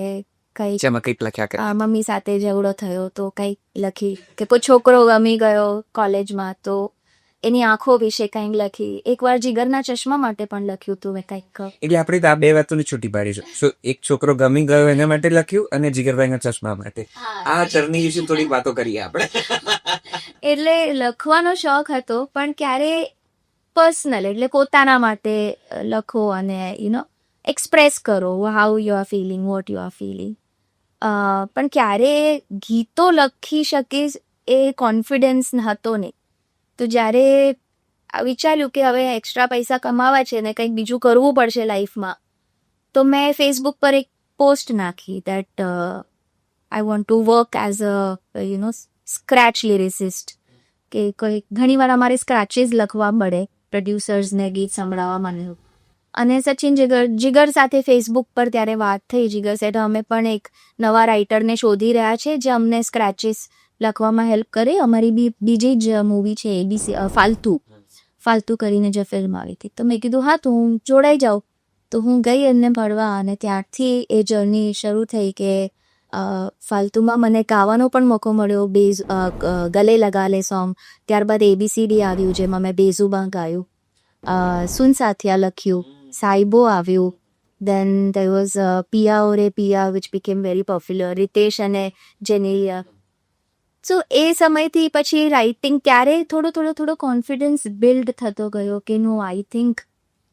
કંઈક જેમાં કંઈક લખ્યા કરે. મમ્મી સાથે ઝઘડો થયો તો કંઈક લખી, કે કોઈ છોકરો ગમી ગયો કોલેજમાં તો એની આંખો વિશે કંઈક લખી. એકવાર જીગરના ચશ્મા માટે પણ લખ્યું હતું મેં કંઈક. એટલે આપણે તો આ બે વાતોની છૂટી પાડીશું. એક છોકરો ગમી ગયો એના માટે લખ્યું, અને જીગરભાઈના ચશ્મા માટે. આ જર્ની વિશે થોડીક વાતો કરીએ આપણે. એટલે લખવાનો શોખ હતો, પણ ક્યારે પર્સનલ એટલે પોતાના માટે લખો અને એક્સપ્રેસ કરો how you are feeling, what you are feeling. પણ ક્યારે ગીતો લખી શકીશ એ કોન્ફિડન્સ હતો નહીં. તો જ્યારે વિચાર્યું કે હવે એક્સ્ટ્રા પૈસા કમાવા છે ને કંઈક બીજું કરવું પડશે લાઈફમાં, તો મેં ફેસબુક પર એક પોસ્ટ નાખી that I want to work as a scratch lyricist, કે કોઈ ઘણીવાર અમારે સ્ક્રેચીસ લખવા પડે પ્રોડ્યુસર્સને ગીત સંભળાવવા મને. અને સચિન જીગર સાથે ફેસબુક પર ત્યારે વાત થઈ. જીગર સેટ અમે પણ એક નવા રાઇટરને શોધી રહ્યા છે જે અમને સ્ક્રેચીસ લખવામાં હેલ્પ કરે. અમારી બીજી જ મૂવી છે એબીસી ફાલતુ કરીને જે ફિલ્મ આવી હતી, તો મેં કીધું હા તો હું જોડાઈ જાઉં. તો હું ગઈ એમને મળવા, અને ત્યારથી એ જર્ની શરૂ થઈ કે ફાલતુમાં મને ગાવાનો પણ મોકો મળ્યો. ગલે લગા લે સોંગ, ત્યારબાદ ABCD આવ્યું જેમાં મેં બેઝુબાં ગાયું, સુન સાથિયા લખ્યું, સાઈબો આવ્યું, દેન there was Piya ઓરે Piya which became very popular, Ritesh અને જેનેલિયા. સો એ સમયથી પછી રાઇટિંગ ત્યારે થોડો કોન્ફિડન્સ બિલ્ડ થતો ગયો કે no, I think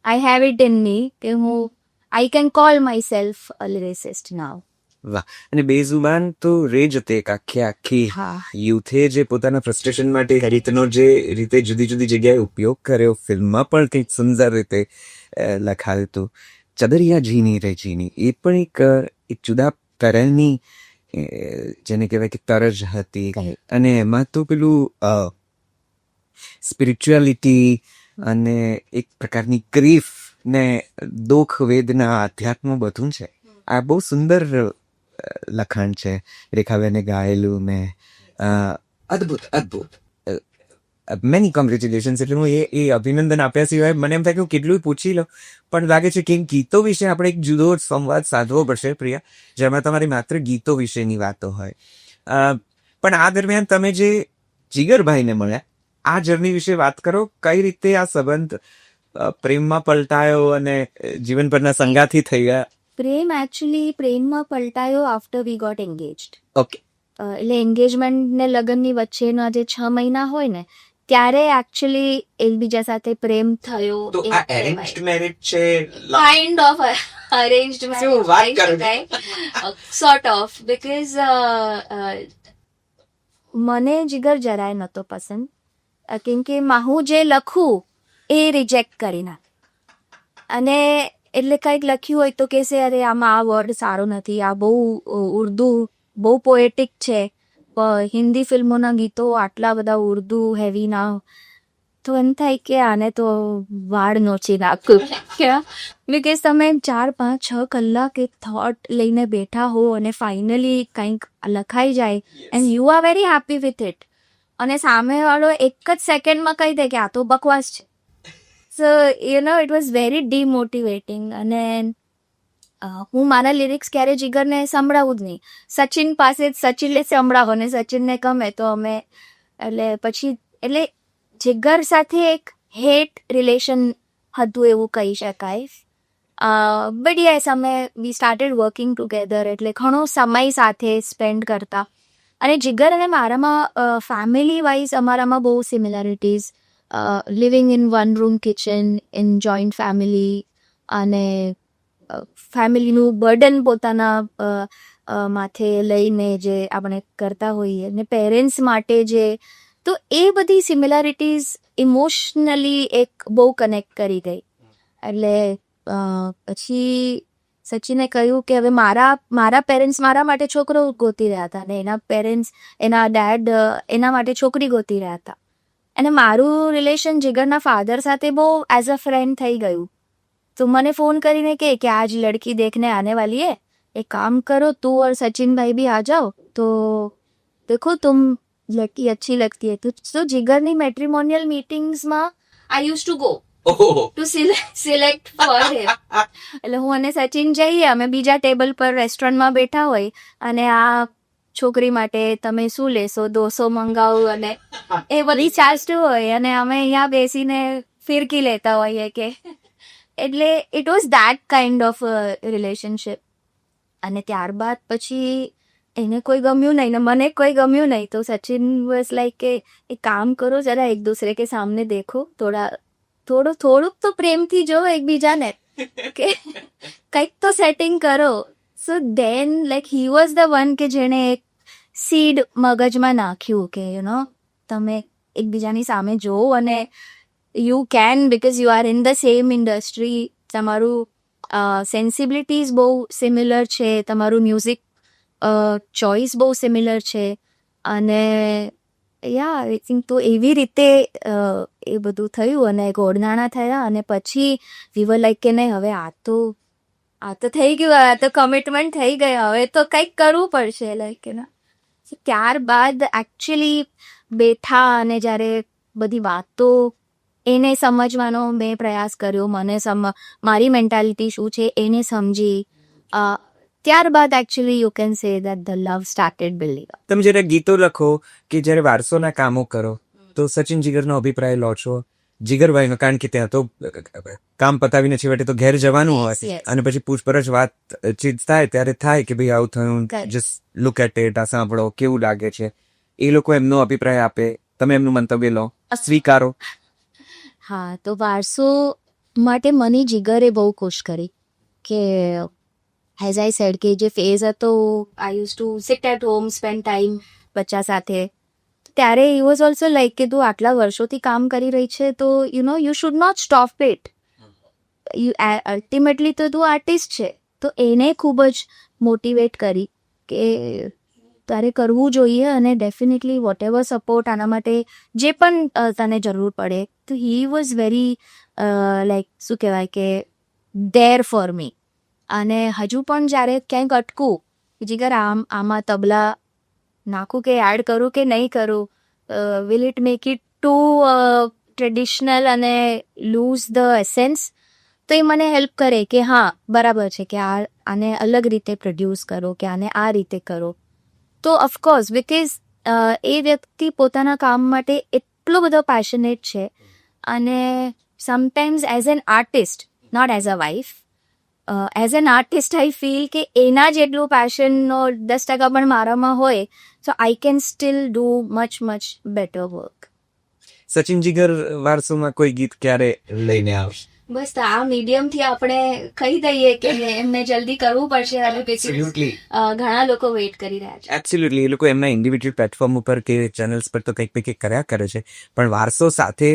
I have it in me, કે હું I can call myself a lyricist now. વાહ. અને બેઝુબાન તો રેજ હતી એક આખી હા. યુથે જે પોતાના ફ્રસ્ટ્રેશન માટે રીતનો જે રીતે જુદી જુદી જગ્યાએ ઉપયોગ કર્યો, ફિલ્મમાં પણ કંઈક સુંદર રીતે લખાયું હતું. ચદરિયા ઝીની રે ઝીની, એ પણ એક જુદા તરલની જેને કહેવાય કે તરજ હતી. અને એમાં તો પેલું સ્પિરિચ્યુઆલિટી અને એક પ્રકારની ગ્રીફ ને દુઃખ વેદના આધ્યાત્મ બધું છે. આ બહુ સુંદર લખાણ છે રેખાબેને ગાયેલું ને અદ્ભુત. Many congratulations. એટલે હું એ અભિનંદન આપ્યા સિવાય મને એમ થાય કે હું કેટલું પૂછી લઉં, પણ લાગે છે કે ગીતો વિશે આપણે એક જુદો સંવાદ સાધવો પડશે પ્રિયા, જેમાં તમારી માત્ર ગીતો વિશેની વાતો હોય. પણ આ દરમિયાન તમે જે જીગરભાઈને મળ્યા, આ જર્ની વિશે વાત કરો. કઈ રીતે આ સંબંધ પ્રેમમાં પલટાયો અને જીવનભરના સંગાથી થઈ ગયા? પ્રેમમાં પલટાયો આફ્ટર વી ગોટ એન્ગેજડ. ઓકે. એટલે એન્ગેજમેન્ટ ને લગ્નની વચ્ચેના જે 6 મહિના હોય ને ત્યારે એકચ્યુઅલી એકબીજા સાથે પ્રેમ થયો. તો આ એરેન્જ્ડ મેરેજ છે? કાઇન્ડ ઓફ અરેન્જ્ડ શું વાત કરો? સોર્ટ ઓફ બીકોઝ મને જીગર જરાય નહોતો પસંદ. કેમ કે હું જે લખું એ રિજેક્ટ કરી નાખ. અને એટલે કંઈક લખ્યું હોય તો કહેશે અરે આમાં આ વર્ડ સારો નથી, આ બહુ ઉર્દુ બહુ પોએટિક છે, હિન્દી ફિલ્મોના ગીતો આટલા બધા ઉર્દુ હેવી ના. તો એમ થાય કે આને તો વાળ નોચી નાખું. બિકોઝ તમે 4, 5, 6 કલાક એક થોટ લઈને બેઠા હો અને ફાઇનલી કંઈક લખાઈ જાય and you are very happy with it, અને સામેવાળો એક જ સેકન્ડમાં કહી દે કે આ તો બકવાસ છે. So it was very demotivating. અને હું મારા લિરિક્સ ક્યારે જીગરને સંભળાવું જ નહીં. સચિન પાસે સચિનને સંભળાવો ને સચિનને ગમે તો અમે એટલે જીગર સાથે એક હેટ રિલેશન હતું એવું કહી શકાય. બટ યસ અમે વી સ્ટાર્ટેડ વર્કિંગ ટુગેધર, એટલે ઘણો સમય સાથે સ્પેન્ડ કરતા. અને જીગર અને મારામાં ફેમિલી વાઇઝ અમારામાં બહુ similarities. Living in one room kitchen in joint family, અને ફેમિલીનું બર્ડન પોતાના માથે લઈને જે આપણે કરતા હોઈએ, અને પેરેન્ટ્સ માટે જે, તો એ બધી સિમિલારિટીઝ ઇમોશનલી એક બહુ કનેક્ટ કરી ગઈ. એટલે પછી સચિને કહ્યું કે હવે મારા પેરેન્ટ્સ મારા માટે છોકરો ગોતી રહ્યા હતા, અને એના પેરેન્ટ્સ એના ડેડ એના માટે છોકરી ગોતી રહ્યા હતા. અને મારું રિલેશન જીગરના ફાધર સાથે બહુ એઝ અ ફ્રેન્ડ થઈ ગયું. તો મને ફોન કરીને કે આજ લડકી देखने आने वाली है, एक काम करो तू और सचिन भाई भी आ जाओ, तो देखो तुम लड़की अच्छी लगती है. तो जिगરની મેટ્રિમોનિયલ મીટિંગ્સમાં I use to go to select for him. એટલે હું અને સચિન જઈએ, અમે બીજા ટેબલ પર રેસ્ટોરન્ટમાં બેઠા હોય, અને આ છોકરી માટે તમે શું લેશો, 200 મંગાવું, અને એ બધી ચાલતું હોય, અને અમે અહીંયા બેસીને ફિરકી લેતા હોઈએ કે. એટલે it was that kind of relationship. અને ત્યારબાદ પછી એને કોઈ ગમ્યું નહીં ને મને કોઈ ગમ્યું નહીં, તો સચિન વોઝ લાઈક કે એક કામ કરો, જરા એક દૂસરે કે સામને દેખો, થોડુંક તો પ્રેમથી જો એકબીજાને, કે કંઈક તો સેટિંગ કરો. So then like he was the one કે જેણે એક સીડ મગજમાં નાખ્યું કે તમે એકબીજાની સામે જોવો, અને you can, because you are in the same industry, તમારું સેન્સિબિલિટીઝ બહુ સિમિલર છે, તમારું મ્યુઝિક ચોઇસ બહુ સિમિલર છે. અને આઈ થિંક તો એવી રીતે એ બધું થયું, અને ગોળનાણા થયા, અને પછી વી વર લાઈક કે નહીં, હવે આ તો થઈ ગયું, આ તો કમિટમેન્ટ થઈ ગઈ, હવે તો કંઈક કરવું પડશે. લાઈક ત્યારબાદ એકચ્યુઅલી બેઠા અને જ્યારે બધી વાતો એને સમજવાનો મેં પ્રયાસ કર્યો, મારી મેન્ટાલિટી શું છે એને સમજી, ત્યારબાદ actually you can say that the love started building. તમે જ્યારે ગીતો લખો કે જ્યારે વારસોના કામો કરો, તો સચિન જીગરનો અભિપ્રાય લો છો? જીગરભાઈનો, કારણ કે ત્યાં તો કામ પતાવીને છેવટે તો ઘેર જવાનું હોય, Yes. અને પછી પૂછપરછ વાતચીત થાય ત્યારે થાય કે ભાઈ આવું થયું, Correct. Just look at it, આ સાંભળો કેવું લાગે છે. એ લોકો એમનો અભિપ્રાય આપે, તમે એમનું મંતવ્ય લો, સ્વીકારો. હા, તો વારસો માટે મને જીગરે બહુ ખુશ કરી. કે એઝ આઈ સેડ કે જે ફેઝ હતો, I use to sit at home, spend time બચ્ચા સાથે, ત્યારે હી વોઝ ઓલ્સો લાઈક કે તું આટલા વર્ષોથી કામ કરી રહી છે, તો you should not stop it. Ultimately તો તું આર્ટિસ્ટ છે. તો એને ખૂબ જ મોટિવેટ કરી કે તારે કરવું જોઈએ, અને ડેફિનેટલી વોટ એવર સપોર્ટ આના માટે જે પણ તને જરૂર પડે. તો હી વોઝ વેરી લાઈક શું કહેવાય કે ધેર ફોર મી. અને હજુ પણ જ્યારે ક્યાંક અટકું, જીગર આમાં તબલા નાખું કે એડ કરું કે નહીં કરું, will it make it to traditional અને લૂઝ ધ એસેન્સ, તો એ મને હેલ્પ કરે કે હા બરાબર છે, કે આને અલગ રીતે પ્રોડ્યુસ કરો, કે આને આ રીતે કરો. તો ઓફકોર્સ બિકોઝ એ વ્યક્તિ પોતાના કામ માટે એટલો બધો પેશનેટ છે, અને sometimes as an artist, not as a wife, as an artist I feel કે એના જેટલું પેશનનો 10% પણ મારામાં હોય, so I can still do much better work. Sachin Jigar વારસોમાં કોઈ ગીત ક્યારે લઈને આવશે? બસ તો આ મીડિયમથી આપણે કહી દઈએ કે એમને જલ્દી કરવું પડશે, અને Absolutely. ઘણા લોકો વેઇટ કરી રહ્યા છે. એબ્સોલ્યુટલી, એ લોકો એમના ઇન્ડિવિજ્યુઅલ પ્લેટફોર્મ ઉપર કે ચેનલ્સ પર તો કંઈક ને કંઈક કર્યા કરે છે, પણ વારસો સાથે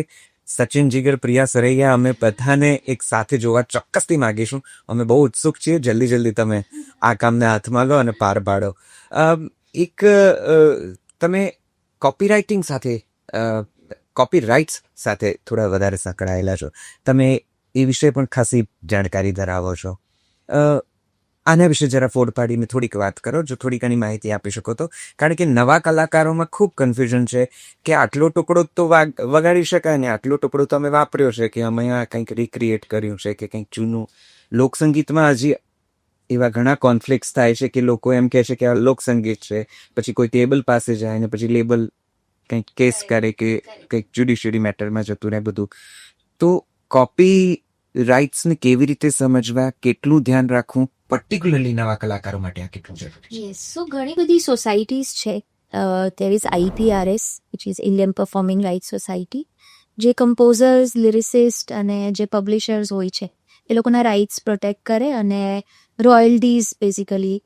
સચિન જીગર, પ્રિયા સરૈયા, અમે બધાને એક સાથે જોવા ચોક્કસથી માગીશું. અમે બહુ ઉત્સુક છીએ. જલ્દી તમે આ કામને હાથમાં લો અને પાર પાડો. તમે કોપીરાઇટિંગ સાથે, કોપીરાઇટ્સ સાથે થોડા વધારે સંકળાયેલા છો. તમે એ વિશે પણ ખાસી જાણકારી ધરાવો છો. આના વિશે જરા ફોડ પાડીને થોડીક વાત કરો, જો થોડી ઘણી માહિતી આપી શકો તો. કારણ કે નવા કલાકારોમાં ખૂબ કન્ફ્યુઝન છે કે આટલો ટુકડો તો વગાડી શકાય ને આટલો ટુકડો તો અમે વાપર્યો છે, કે અમે આ કંઈક રિક્રિએટ કર્યું છે, કે કંઈક જૂનું. લોકસંગીતમાં હજી એવા ઘણા કોન્ફ્લિક્ટ્સ થાય છે કે લોકો એમ કહે છે કે આ લોકસંગીત છે, પછી કોઈ ટેબલ પાસે જાય ને પછી લેબલ કંઈક કેસ કરે કે કંઈક જ્યુડિશિયરી મેટરમાં જતું રહે બધું. તો કોપી રાઇટ્સને કેવી રીતે સમજવા, કેટલું ધ્યાન રાખવું, પર્ટિક્યુલરલી નવા કલાકારો માટે આ કેટલું જરૂરી છે? યસ, સો ઘણી બધી સોસાયટીઝ છે. There is IPRS, which is Indian performing rights society, જે કમ્પોઝર્સ, લિરિસિસ્ટ અને જે પબ્લિશર્સ હોય છે એ લોકોના રાઇટ્સ પ્રોટેક્ટ કરે અને રોયલ્ટીઝ બેઝિકલી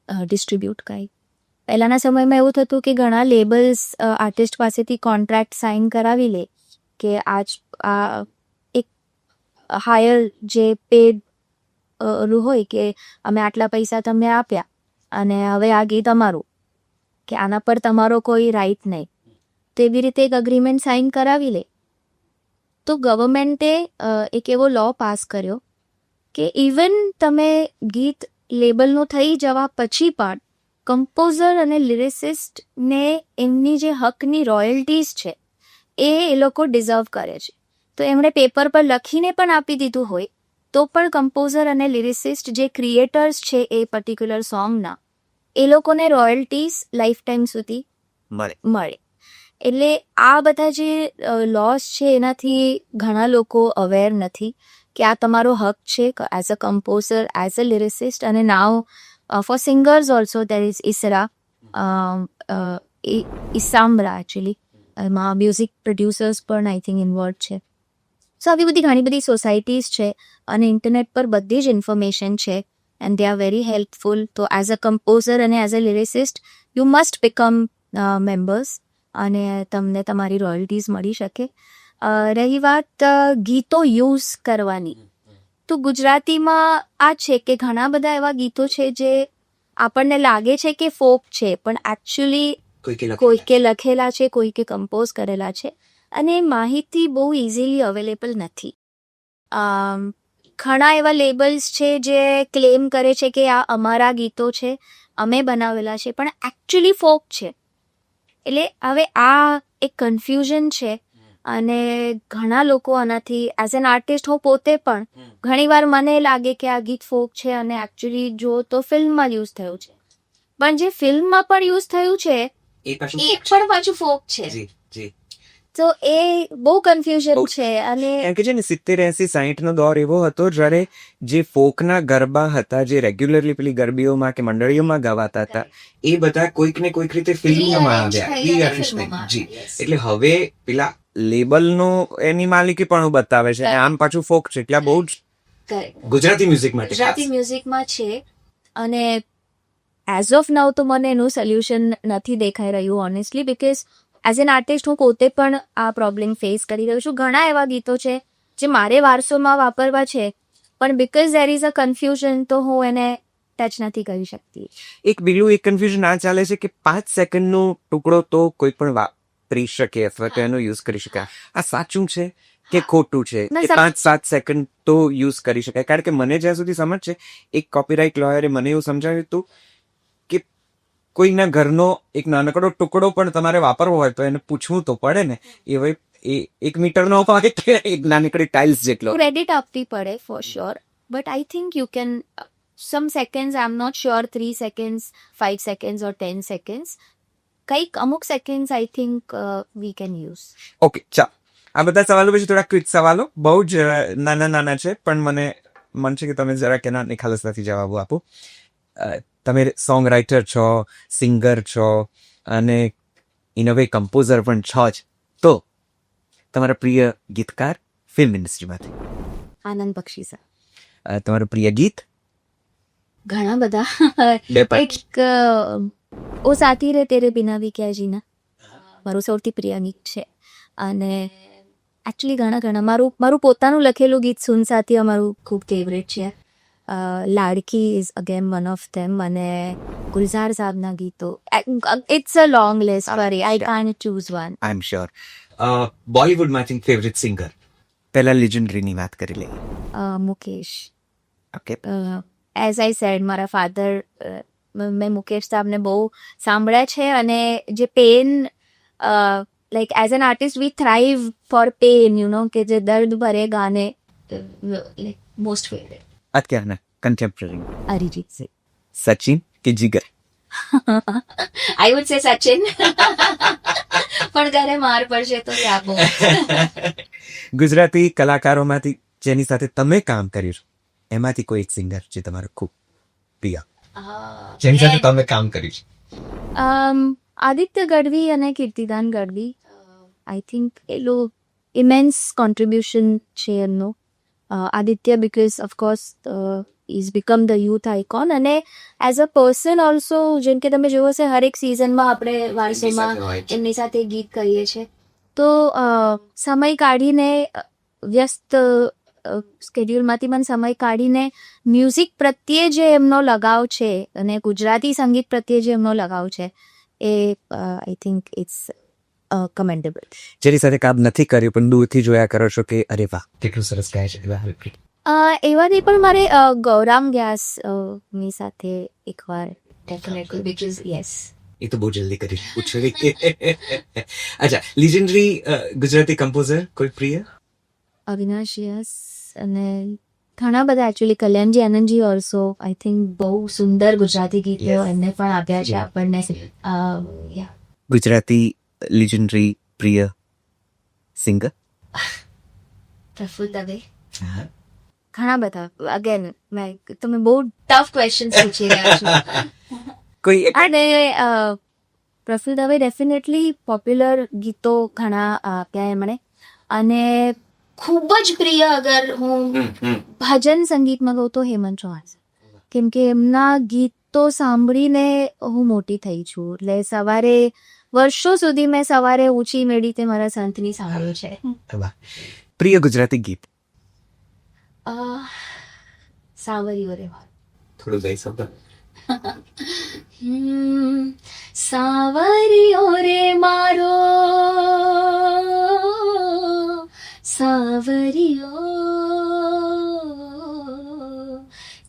ડિસ્ટ્રીબ્યુટ કરે. પહેલાંના સમયમાં એવું થતું કે ઘણા લેબલ્સ આર્ટિસ્ટ પાસેથી કોન્ટ્રાક્ટ સાઇન કરાવી લે કે આ એક હાયર જે પેડ હોય કે અમે આટલા પૈસા તમને આપ્યા અને હવે આ ગીત અમારું, કે આના પર તમારો કોઈ રાઇટ નહીં, તો એવી રીતે એક અગ્રીમેન્ટ સાઇન કરાવી લે. તો ગવર્મેન્ટે એક એવો લો પાસ કર્યો કે ઇવન તમે ગીત લેબલનું થઈ જવા પછી પણ કમ્પોઝર અને લિરિસિસ્ટને એમની જે હકની રોયલ્ટીઝ છે એ લોકો ડિઝર્વ કરે છે. તો એમણે પેપર પર લખીને પણ આપી દીધું હોય તો પણ કમ્પોઝર અને લિરિસિસ્ટ જે ક્રિએટર્સ છે એ પર્ટિક્યુલર સોંગના, એ લોકોને રોયલ્ટીઝ લાઈફ ટાઈમ સુધી મળે. એટલે આ બધા જે લોસ છે એનાથી ઘણા લોકો અવેર નથી કે આ તમારો હક છે as a composer, as a lyricist. અને now for singers also there is ISRA, ISAMRA actually, એમાં મ્યુઝિક પ્રોડ્યુસર્સ પણ આઈ થિંક ઇન્વોલ્વ છે. સો આવી બધી ઘણી બધી સોસાયટીઝ છે અને ઇન્ટરનેટ પર બધી જ ઇન્ફોર્મેશન છે and they are very helpful. તો એઝ અ કમ્પોઝર અને as a lyricist you must become members અને તમને તમારી રોયલ્ટીઝ મળી શકે. રહી વાત ગીતો યુઝ કરવાની, તો ગુજરાતીમાં આ છે કે ઘણા બધા એવા ગીતો છે જે આપણને લાગે છે કે ફોક છે પણ એકચ્યુઅલી કોઈકે લખેલા છે, કોઈકે કમ્પોઝ કરેલા છે અને માહિતી બહુ ઇઝીલી અવેલેબલ નથી. ઘણા એવા લેબલ્સ છે જે ક્લેમ કરે છે કે આ અમારા ગીતો છે, અમે બનાવેલા છે, પણ એકચ્યુઅલી ફોક છે. એટલે હવે આ એક કન્ફ્યુઝન છે અને ઘણા લોકો આનાથી, એઝ એન આર્ટિસ્ટ હું પોતે પણ ઘણીવાર મને લાગે કે આ ગીત ફોક છે અને એકચ્યુઅલી જો તો ફિલ્મમાં યુઝ થયું છે, પણ જે ફિલ્મમાં પણ યુઝ થયું છે એ પણ પાછું ફોક છે. તો એ બહુ કન્ફ્યુઝન છે. અને એમ કે છે ને 70, 80, 60 નો દોર એવો હતો જ્યારે જે ફોકના ગરબા હતા, જે રેગ્યુલરલી પેલી ગરબીઓમાં કે મંડળીઓમાં ગવાતા હતા, એ બધા કોઈક ને કોઈક રીતે ફિલ્મમાં આવ્યા. જી, એટલે હવે પેલા લેબલનો એની માલિકી પણ બતાવે છે, આમ પાછું ફોક છે. એટલે આ બહુ જ ગુજરાતી મ્યુઝિક માટે, ગુજરાતી મ્યુઝિકમાં છે. અને એઝ ઓફ નાઉ તો મને એનું સોલ્યુશન નથી દેખાઈ રહ્યું honestly, because as an artist હું પોતે પણ આ પ્રોબ્લેમ ફેસ કરી રહ્યું છું. ઘણા એવા ગીતો છે જે મારે વારસોમાં વાપરવા છે પણ because there is a confusion તો હું એને ટચ નથી કરી શકતી. એક બીજું એક કન્ફ્યુઝન આ ચાલે છે કે 5 સેકન્ડનો ટુકડો તો કોઈ પણ વાપરી શકે અથવા તો એનો યુઝ કરી શકાય. આ સાચું છે કે ખોટું છે કે 5-7 સેકન્ડ તો યુઝ કરી શકાય? કારણ કે મને જ્યાં સુધી સમજ છે, એક કોપીરાઇટ લોયરે મને એવું સમજાવ્યું હતું કે કોઈના ઘરનો એક નાનકડો ટુકડો પણ તમારે વાપરવો હોય તો એને પૂછવું તો પડે ને. એ 1 મીટરનો હોય કે એક નાનકડી ટાઇલ્સ જેટલો. ક્રેડિટ આપવી પડે for sure, but I think you can some seconds, I am not sure 3 seconds, 5 seconds or 10 seconds, કંઈક અમુક seconds I think we can use. Okay, ચાલ. આ બધા સવાલો પછી થોડા ક્વિક સવાલો બહુ જ નાના નાના છે પણ મન છે કે તમે જરાક એના નિખાલસતાથી જવાબો આપો. તમે સોંગ રાઇટર છો, સિંગર છો અને ઇન અ વે કમ્પોઝર પણ છો જ, તો તમારા પ્રિય ગીતકાર ફિલ્મ ઇન્ડસ્ટ્રીમાંથી, આનંદ બક્ષી સર. તમારું પ્રિય ગીત? ઘણા બધા. બે પાંચ. એક ઓ સાથી રે તેરે બિના ભી ક્યા જીના મારું સૌથી પ્રિય ગીત છે. અને એકચ્યુઅલી ઘણા મારું પોતાનું લખેલું ગીત સુન સાથિયા મારું ખૂબ ફેવરેટ છે. Laadki is again one of them. અને ગુલઝાર સાહેબના ગીતો. It's a long list, sorry I can't choose one. I am sure. બોલિવૂડમાંથી ફેવરેટ સિંગર? પહેલા લેજન્ડરીની વાત કરી લઈએ. Mukesh. Okay. As I said, મારા ફાધર, મેં મુકેશ સાહેબને બહુ સાંભળ્યા છે. અને જે pain, like as an artist we thrive for pain, કે જે દર્દ ભરે ગાને, લાઈક મોસ્ટ ફેવરેટ. અત્યારના કન્ટેમ્પરરી અરિજીત સિંહ. સચિન કે જીગર? I would say Sachin. પણ ઘરે માર પડશે તો આપો. ગુજરાતી કલાકારોમાંથી જેની સાથે તમે કામ કર્યું છે, એમાંથી કોઈ એક સિંગર જે તમારો ખૂબ પ્રિય, જેની સાથે તમે કામ કર્યું છે? આદિત્ય ગઢવી અને Kirtidan Gadhvi. I think A ઇમેન્સ contribution છે એમનો. Aditya because of course is become the youth icon, અને એઝ અ પર્સન ઓલ્સો, જેમ કે તમે જોવો છે હરેક સિઝનમાં આપણે વારસોમાં એમની સાથે ગીત કરીએ છીએ. તો સમય કાઢીને, વ્યસ્ત સ્કેડ્યુલમાંથી પણ સમય કાઢીને મ્યુઝિક પ્રત્યે જે એમનો લગાવ છે અને ગુજરાતી સંગીત પ્રત્યે જે એમનો લગાવ છે, એ આઈ થિંક ઇટ્સ કમેન્ડેબલ. જેની સાથે કામ નથી કર્યું પણ દૂરથી જોયા કરો છો કે અરે વાહ કેટલું સરસ ગાય છે? એવાથી પણ મારે ગૌરાંગ વ્યાસ ની સાથે એકવાર ડેફિનેટલી, બીકોઝ યસ. એ તો બહુ જલ્દી કરી પૂછવી. અચ્છા, લેજન્ડરી ગુજરાતી કમ્પોઝર કોઈ પ્રિય? અવિનાશ યસ. અને ઘણા બધા actually, Kalyanji Anandji also, I think બહુ સુંદર ગુજરાતી ગીતો એમને પણ આપ્યા છે આપણને. ગુજરાતી લેજન્ડરી પ્રિય સિંગર? પ્રફુલ્લ દવે. ઘણા બધા. અગેન તમે બહુ ટફ ક્વેશ્ચન પૂછી રહ્યા છો. કોઈ એક? અને પ્રફુલ્લ દવે ડેફિનેટલી પોપ્યુલર ગીતો ઘણા આપ્યા એમણે. અને ખૂબ જ પ્રિય અગર હું ભજન સંગીતમાં કહું તો હેમંત ચૌહાણ, કેમ કે એમના ગીતો સાંભળીને હું મોટી થઈ છું. એટલે સવારે વર્ષો સુધી મેં સવારે ઊંચી મેળી તે મારા સંતની સાંભળ્યું છે. પ્રિય ગુજરાતી ગીત? સાવરીઓ રે મારો. થોડું ગાઈ શકો? સાવરીઓ રે મારો, સાવરીઓ,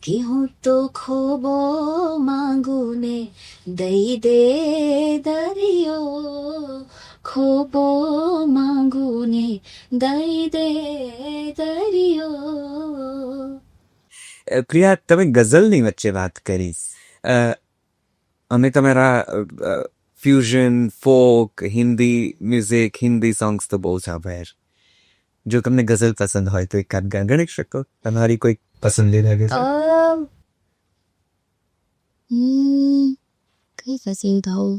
કે હું તો ખોબો માંગુ ને દઈ દે દરિયો, ખોબો માંગુ ને દઈ દે દરિયો. પ્રિયા, તમે ગઝલની વચ્ચે વાત કરી. અમે તમારા fusion, folk, Hindi music, Hindi songs તો બહુ સાંભળ્યા છે. જો તમને ગઝલ પસંદ હોય તો એક કામ ગણી શકો તમારી કોઈ પસંદીદા ગઝલ? કઈ ગઝલ ગાઉં?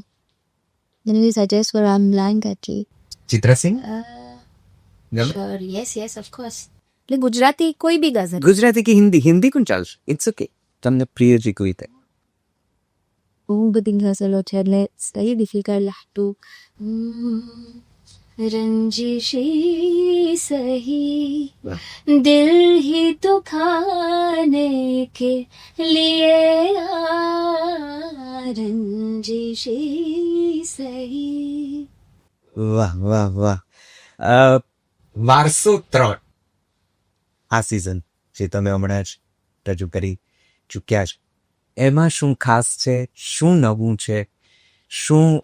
Then we suggest where I'm blank actually. Chitra Singh? Sure, yes, of course. એટલે ગુજરાતી કોઈ બી ગઝલ. ગુજરાતી કે હિન્દી? હિન્દી પણ ચાલશે, ઇટ્સ ઓકે. તમને પ્રિય જે કોઈ તે? બહુ બધી ગઝલો છે એટલે સહી ડિફિકલ્ટ લાગતું. रंजिशी सही दिल ही दुखाने के लिए रंजिशी सही. વાહ વાહ વાહ. વારસો 3 આ સિઝન જે તમે હમણાં જ રજૂ કરી ચૂક્યા છે, એમાં શું ખાસ છે? શું નવું છે? શું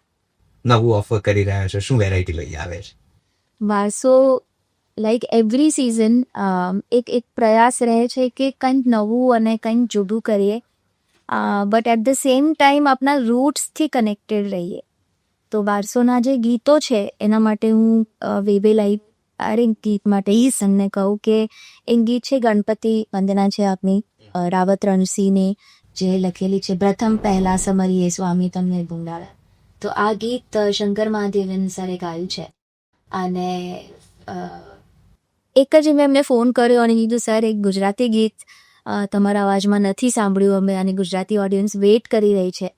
નવું ઓફર કરી રહ્યા છે? શું વેરાયટી લઈ આવે છે? વારસો લાઈક એવરી સિઝન એક પ્રયાસ રહે છે કે કંઈક નવું અને કંઈક જુદું કરીએ, but at the same time આપણા રૂટ્સથી કનેક્ટેડ રહીએ. તો વારસોના જે ગીતો છે એના માટે હું વેવેલાઈ અરે ગીત માટે એ સંગને કહું કે એ ગીત છે ગણપતિ વંદના છે આપની રાવત રણસિંહની જે લખેલી છે પ્રથમ પહેલા સમરીએ સ્વામી તમને ગુંડાળા. તો આ ગીત શંકર મહાદેવન સરે ગાયું છે અને એક જ મેં એમને ફોન કર્યો અને કીધું સર એક ગુજરાતી ગીત તમારા અવાજમાં નથી સાંભળ્યું અમે અને ગુજરાતી ઓડિયન્સ વેઇટ કરી રહી છે.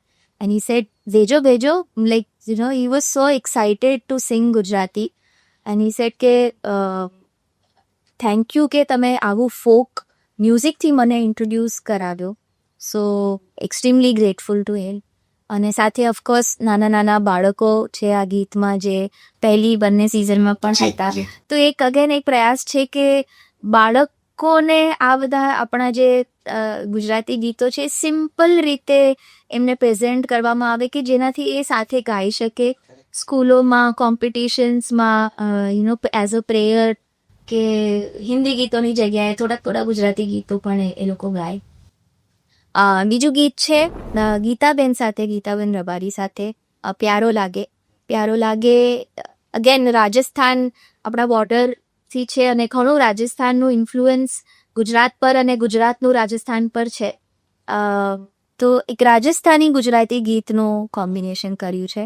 એન્ડ હી સેડ ભેજો like you know he was so excited to sing Gujarati and he said કે થેન્ક યુ કે તમે આવું ફોક મ્યુઝિકથી મને ઇન્ટ્રોડ્યુસ કરાવ્યો. So extremely grateful to him. અને સાથે ઓફકોર્સ નાના બાળકો છે આ ગીતમાં જે પહેલી બંને સિઝનમાં પણ હતા. તો એક અગેન એક પ્રયાસ છે કે બાળકોને આ બધા આપણા જે ગુજરાતી ગીતો છે સિમ્પલ રીતે એમને પ્રેઝન્ટ કરવામાં આવે કે જેનાથી એ સાથે ગાઈ શકે સ્કૂલોમાં કોમ્પિટિશન્સમાં you know as a prayer કે હિન્દી ગીતોની જગ્યાએ થોડા ગુજરાતી ગીતો પણ એ લોકો ગાય. બીજું ગીત છે ગીતાબેન રબારી સાથે પ્યારો લાગે અગેન રાજસ્થાન આપણા બોર્ડરથી છે અને ઘણું રાજસ્થાનનું ઇન્ફ્લુઅન્સ ગુજરાત પર અને ગુજરાતનું રાજસ્થાન પર છે. તો એક રાજસ્થાની ગુજરાતી ગીતનું કોમ્બિનેશન કર્યું છે.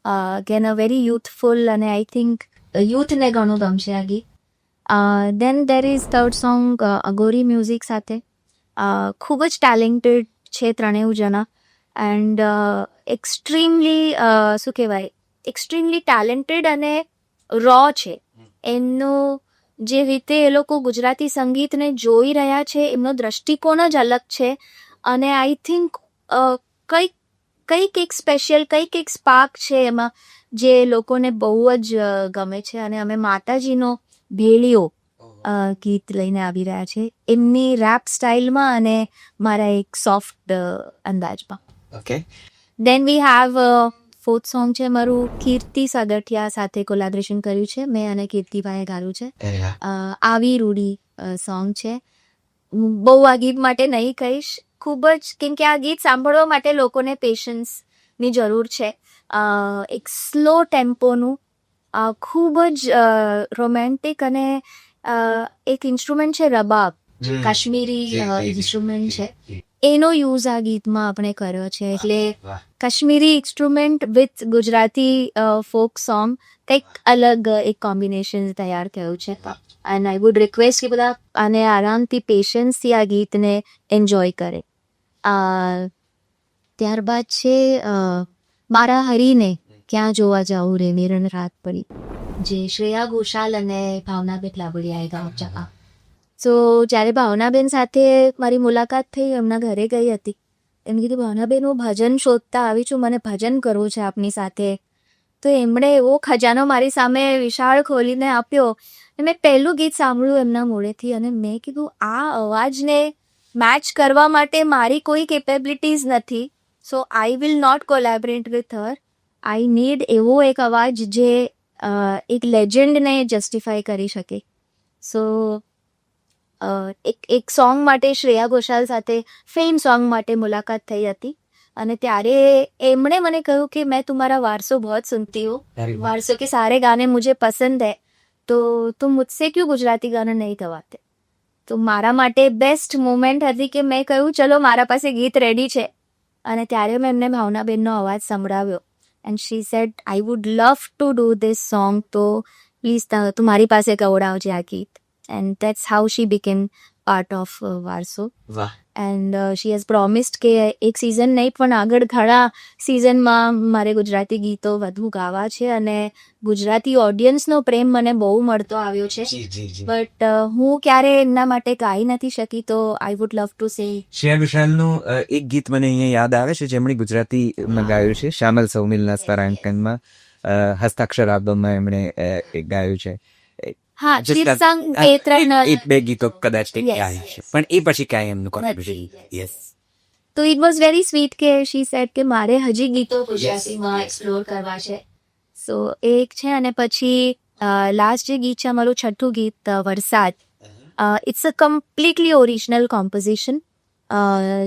અગેન અ વેરી યુથફુલ અને આઈ થિંક યુથને ઘણું ગમશે આ ગીત. Then there is third song Aghori music સાથે. ખૂબ જ ટેલેન્ટેડ છે ત્રણેય જણા એન્ડ એક્સ્ટ્રીમલી ટેલેન્ટેડ અને રો છે. એમનું જે રીતે એ લોકો ગુજરાતી સંગીતને જોઈ રહ્યા છે એમનો દ્રષ્ટિકોણ જ અલગ છે અને આઈ થિંક કંઈક એક સ્પેશિયલ એક સ્પાર્ક છે એમાં જે લોકોને બહુ જ ગમે છે અને અમે માતાજીનો ભેળિયો ગીત લઈને આવી રહ્યા છે એમની રેપ સ્ટાઇલમાં અને મારા એક સોફ્ટ અંદાજમાં. Okay. Then we have fourth song છે મારું કીર્તિ સાગઠિયા સાથે કોલેબોરેશન કર્યું છે મેં અને કીર્તિભાઈએ ગાયું છે. આવી રૂડી સોંગ છે. બહુ આ ગીત માટે નહીં કહીશ ખૂબ જ કેમ કે આ ગીત સાંભળવા માટે લોકોને પેશન્સની જરૂર છે. એક સ્લો ટેમ્પોનું ખૂબ જ રોમેન્ટિક અને એક ઇન્સ્ટ્રુમેન્ટ છે રબાબ કાશ્મીરી ઇન્સ્ટ્રુમેન્ટ છે એનો યુઝ આ ગીતમાં આપણે કર્યો છે એટલે Kashmiri instrument with Gujarati folk song કંઈક અલગ એક કોમ્બિનેશન તૈયાર થયું છે એન્ડ આઈ વુડ રિક્વેસ્ટ કે બધા આને આરામથી પેશન્સથી આ ગીતને એન્જોય કરે. ત્યારબાદ છે મારા હરીને ક્યાં જોવા જાઉં રે મેરણ રાત પડી જે શ્રેયા ઘોષાલ અને ભાવનાબેન લાબડિયાએ ગાયું છે. સો જ્યારે ભાવનાબેન સાથે મારી મુલાકાત થઈ એમના ઘરે ગઈ હતી એમ કીધું ભાવનાબેન હું ભજન શોધતા આવી છું મને ભજન કરવું છે આપની સાથે. તો એમણે એવો ખજાનો મારી સામે વિશાળ ખોલીને આપ્યો. મેં પહેલું ગીત સાંભળ્યું એમના મોઢેથી અને મેં કીધું આ અવાજને મેચ કરવા માટે મારી કોઈ કેપેબિલિટીઝ નથી. So I will not collaborate with her. I need એવો એક અવાજ જે એક લેજન્ડને જસ્ટિફાય કરી શકે. સો એક સોંગ માટે શ્રેયા ઘોષાલ સાથે ફેમ સોંગ માટે મુલાકાત થઈ હતી અને ત્યારે એમણે મને કહ્યું કે મેં तुम्हारा वारसो बहुत सुनती हूँ वारसो के सारे गाने मुझे पसंद है तो तुम मुझसे क्यों गुजराती गाना नहीं गवाते. તો મારા માટે બેસ્ટ મોમેન્ટ હતી કે મેં કહ્યું ચલો મારા પાસે ગીત રેડી છે અને ત્યારે મેં એમને ભાવનાબેનનો અવાજ સંભળાવ્યો and she said I would love to do this song તો પ્લીઝ તું મારી પાસે ગવડાવજે આ ગીત and that's how she became part of Vaarso. વાહ. એન્ડ શી હેઝ પ્રોમિસ્ડ કે એક સિઝન નહીં પણ આગળ ઘણા સિઝનમાં મારે ગુજરાતી ગીતો વધુ ગાવા છે અને ગુજરાતી ઓડિયન્સનો પ્રેમ મને બહુ મળતો આવ્યો છે બટ હું ક્યારે એમના માટે ગાઈ નથી શકી તો આઈ would love to say. Shreya ઘોષાલનું એક ગીત મને અહીંયા યાદ આવે છે જેમણે ગુજરાતીમાં ગાયું છે શ્યામલ સૌમિલના સ્વરાંકનમાં હસ્તાક્ષર આલ્બમમાં એમણે ગાયું છે. હા શીર્ષક એ ત્રણ એ બે ગીતો કદાચ ગાય છે પણ એ પછી કાંઈ એમનું કોન્ટ્રીબ્યુશન. યસ. તો ઇટ વોઝ વેરી સ્વીટ કે શી સેડ કે મારે હજી ગીતો ગુજરાતીમાં એક્સપ્લોર કરવા છે. સો એ એક છે અને પછી લાસ્ટ જે ગીત છે અમારું છઠ્ઠું ગીત વરસાદ it's a completely original composition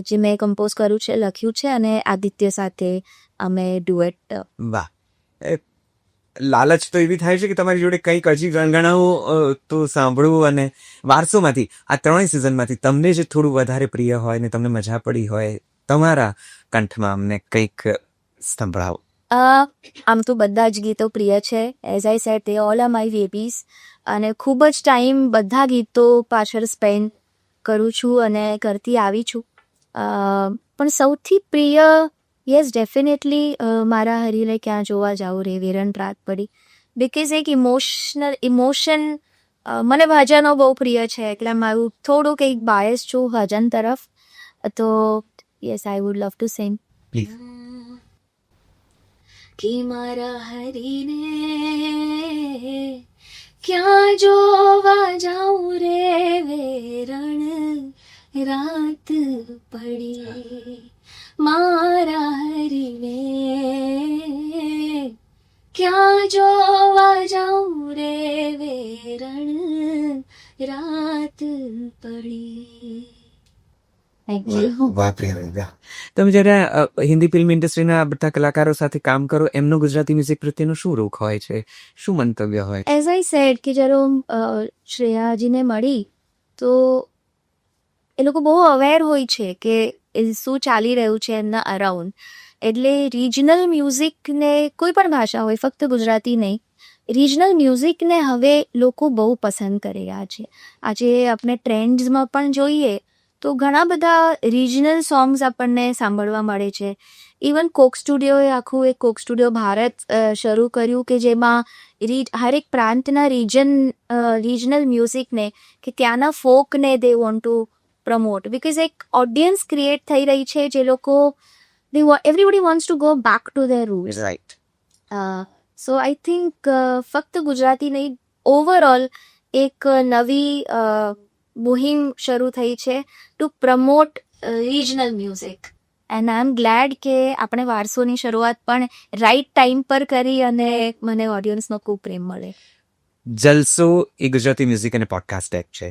જે મેં કમ્પોઝ કર્યું છે લખ્યું છે અને આદિત્ય સાથે અમે ડુએટ. વાહ. લાલચ તો એવી થાય છે કે તમારી જોડે કંઈક હજી ગણગણાવું તો સાંભળવું, અને વારસોમાંથી આ ત્રણેય સિઝનમાંથી તમને જે થોડું વધારે પ્રિય હોય ને તમને મજા પડી હોય તમારા કંઠમાં અમને કંઈક સંભળાવો. આમ તો બધા જ ગીતો પ્રિય છે. એઝ આઈ સેડ તે ઓલ આર માય બેબીઝ, અને ખૂબ જ ટાઈમ બધા ગીતો પાછળ સ્પેન્ડ કરું છું અને કરતી આવી છું. પણ સૌથી પ્રિય યસ ડેફિનેટલી મારા હરીને ક્યાં જોવા જાઉં રે વિરન રાત પડી, બિકોઝ એક ઇમોશન મને ભજનો બહુ પ્રિય છે, એટલે મારું થોડુંક એક બાયસ છું ભજન તરફ, તો yes I would love to sing. Please. કે મારા હરીને ક્યાં જોવા જાઉં રે વેરણ રાત પડી, મારા હરીને ક્યાં જોવા જાઉં રે વેરણ રાત પડી. વાહ પ્રિયા, તમે જ્યારે હિન્દી ફિલ્મ ઇન્ડસ્ટ્રીના બધા કલાકારો સાથે કામ કરો, એમનો ગુજરાતી મ્યુઝિક પ્રત્યેનો શું રૂખ હોય છે, શું મંતવ્ય હોય? એઝ આઈ સેડ કે જ્યારે હું શ્રેયાજીને મળી તો એ લોકો બહુ અવેર હોય છે કે શું ચાલી રહ્યું છે એમના અરાઉન્ડ, એટલે રિજનલ મ્યુઝિકને કોઈ પણ ભાષા હોય, ફક્ત ગુજરાતી નહીં, રિજનલ મ્યુઝિકને હવે લોકો બહુ પસંદ કરી રહ્યા છે. આજે આપણે ટ્રેન્ડ્સમાં પણ જોઈએ તો ઘણા બધા રિજનલ સોંગ્સ આપણને સાંભળવા મળે છે. ઇવન કોક સ્ટુડિયોએ આખું એક કોક સ્ટુડિયો ભારત શરૂ કર્યું કે જેમાં હરેક પ્રાંતના રિજનલ મ્યુઝિકને કે ત્યાંના ફોકને they want to promote, because એક ઓડિયન્સ ક્રિએટ થઈ રહી છે જે લોકો everybody wants to go back to their roots. Right. So I think ફક્ત ગુજરાતી નહીં, ઓવરઓલ એક નવી મુહિમ શરૂ થઈ છે to promote regional music, and I am glad કે આપણે વારસોની શરૂઆત પણ રાઈટ ટાઈમ પર કરી અને મને ઓડિયન્સનો ખૂબ પ્રેમ મળે. જલસો એ ગુજરાતી મ્યુઝિક અને પોડકાસ્ટ એપ છે.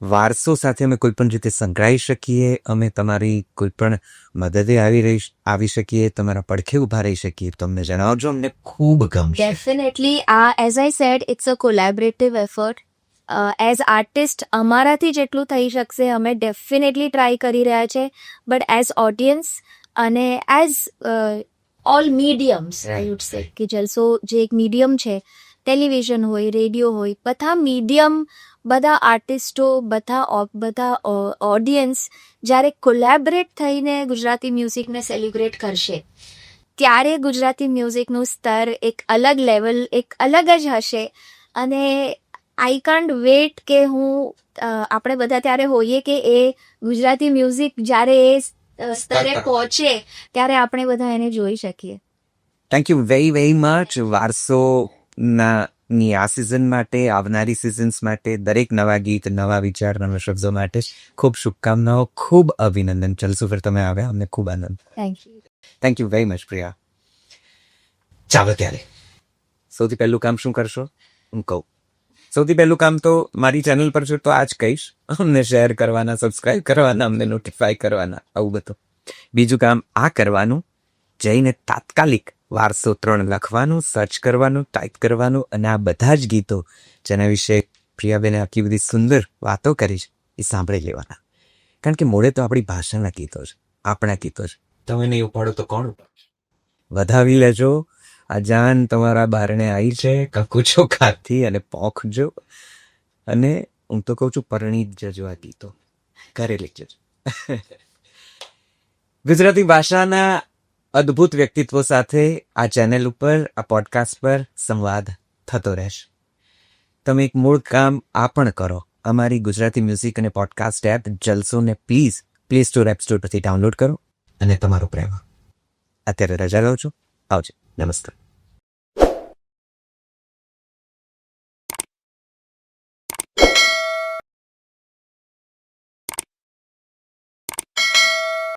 વારસો સાથે અમે કોઈ પણ રીતે સંકળાઈ શકીએ, અમે તમારી કોઈ પણ મદદે આવી શકીએ, તમારા પડખે ઊભા રહી શકીએ, તો અમને જણાવજો, અમને ખૂબ ગમશે. ડેફિનેટલી આ as I said it's a collaborative effort. As artist અમારાથી જેટલું થઈ શકશે અમે ડેફિનેટલી ટ્રાય કરી રહ્યા છે, બટ એઝ ઓડિયન્સ અને as all mediums I would say કે જલસો જે એક મીડિયમ છે, ટેલિવિઝન હોય, રેડિયો હોય, બધા મીડિયમ, બધા આર્ટિસ્ટો, બધા ઓડિયન્સ જ્યારે કોલેબરેટ થઈને ગુજરાતી મ્યુઝિકને સેલિબ્રેટ કરશે ત્યારે ગુજરાતી મ્યુઝિકનું સ્તર એક અલગ લેવલ, એક અલગ જ હશે. અને આઈ કાન્ટ વેટ કે આપણે બધા ત્યારે હોઈએ કે એ ગુજરાતી મ્યુઝિક જ્યારે એ સ્તરે પહોંચે ત્યારે આપણે બધા એને જોઈ શકીએ. Thank you very very much. વારસોની આ સિઝન માટે, આવનારી સિઝન્સ માટે, દરેક નવા ગીત, નવા વિચાર, નવા શબ્દો માટે ખૂબ શુભકામનાઓ, ખૂબ અભિનંદન. જલસો પર તમે આવ્યા, અમને ખૂબ આનંદ. Thank you. Thank you very much Priya. ચાલો ત્યારે સૌથી પહેલું કામ શું કરશો હું કહું. સૌથી પહેલું કામ તો મારી ચેનલ પર છો તો આ જ કહીશ, અમને શેર કરવાના, સબસ્ક્રાઇબ કરવાના, અમને નોટિફાય કરવાના, આવું બધું. બીજું કામ આ કરવાનું, જઈને તાત્કાલિક વારસો 3 લખવાનું, સર્ચ કરવાનું, ટાઈપ કરવાનું, અને આ બધા જ ગીતો જેના વિશે પ્રિયાબેને આટલી બધી સુંદર વાતો કરી છે એ સાંભળી લેવાના. કારણ કે મોડે તો આપણી ભાષાના ગીતો છે, આપણા ગીતો છે. તમે નહીં ઉપાડો તો કોણ ઉપાડશે? વધાવી લેજો. આ જાન તમારા બારણે આવી છે, કકુચો ખાથી અને પોખજો. અને હું તો કહું છું પરણી જ જજો આ ગીતો, ઘરે લઈ જજો. ગુજરાતી ભાષાના અદ્ભુત વ્યક્તિત્વ સાથે આ ચેનલ ઉપર, આ પોડકાસ્ટ પર સંવાદ થતો રહેશે. તમે એક મૂળ કામ આ પણ કરો, અમારી ગુજરાતી મ્યુઝિક અને પોડકાસ્ટ એપ જલસોને please play store, app store પરથી ડાઉનલોડ કરો અને તમારો પ્રેમ. અત્યારે રજા લો છો, આવજો, નમસ્કાર.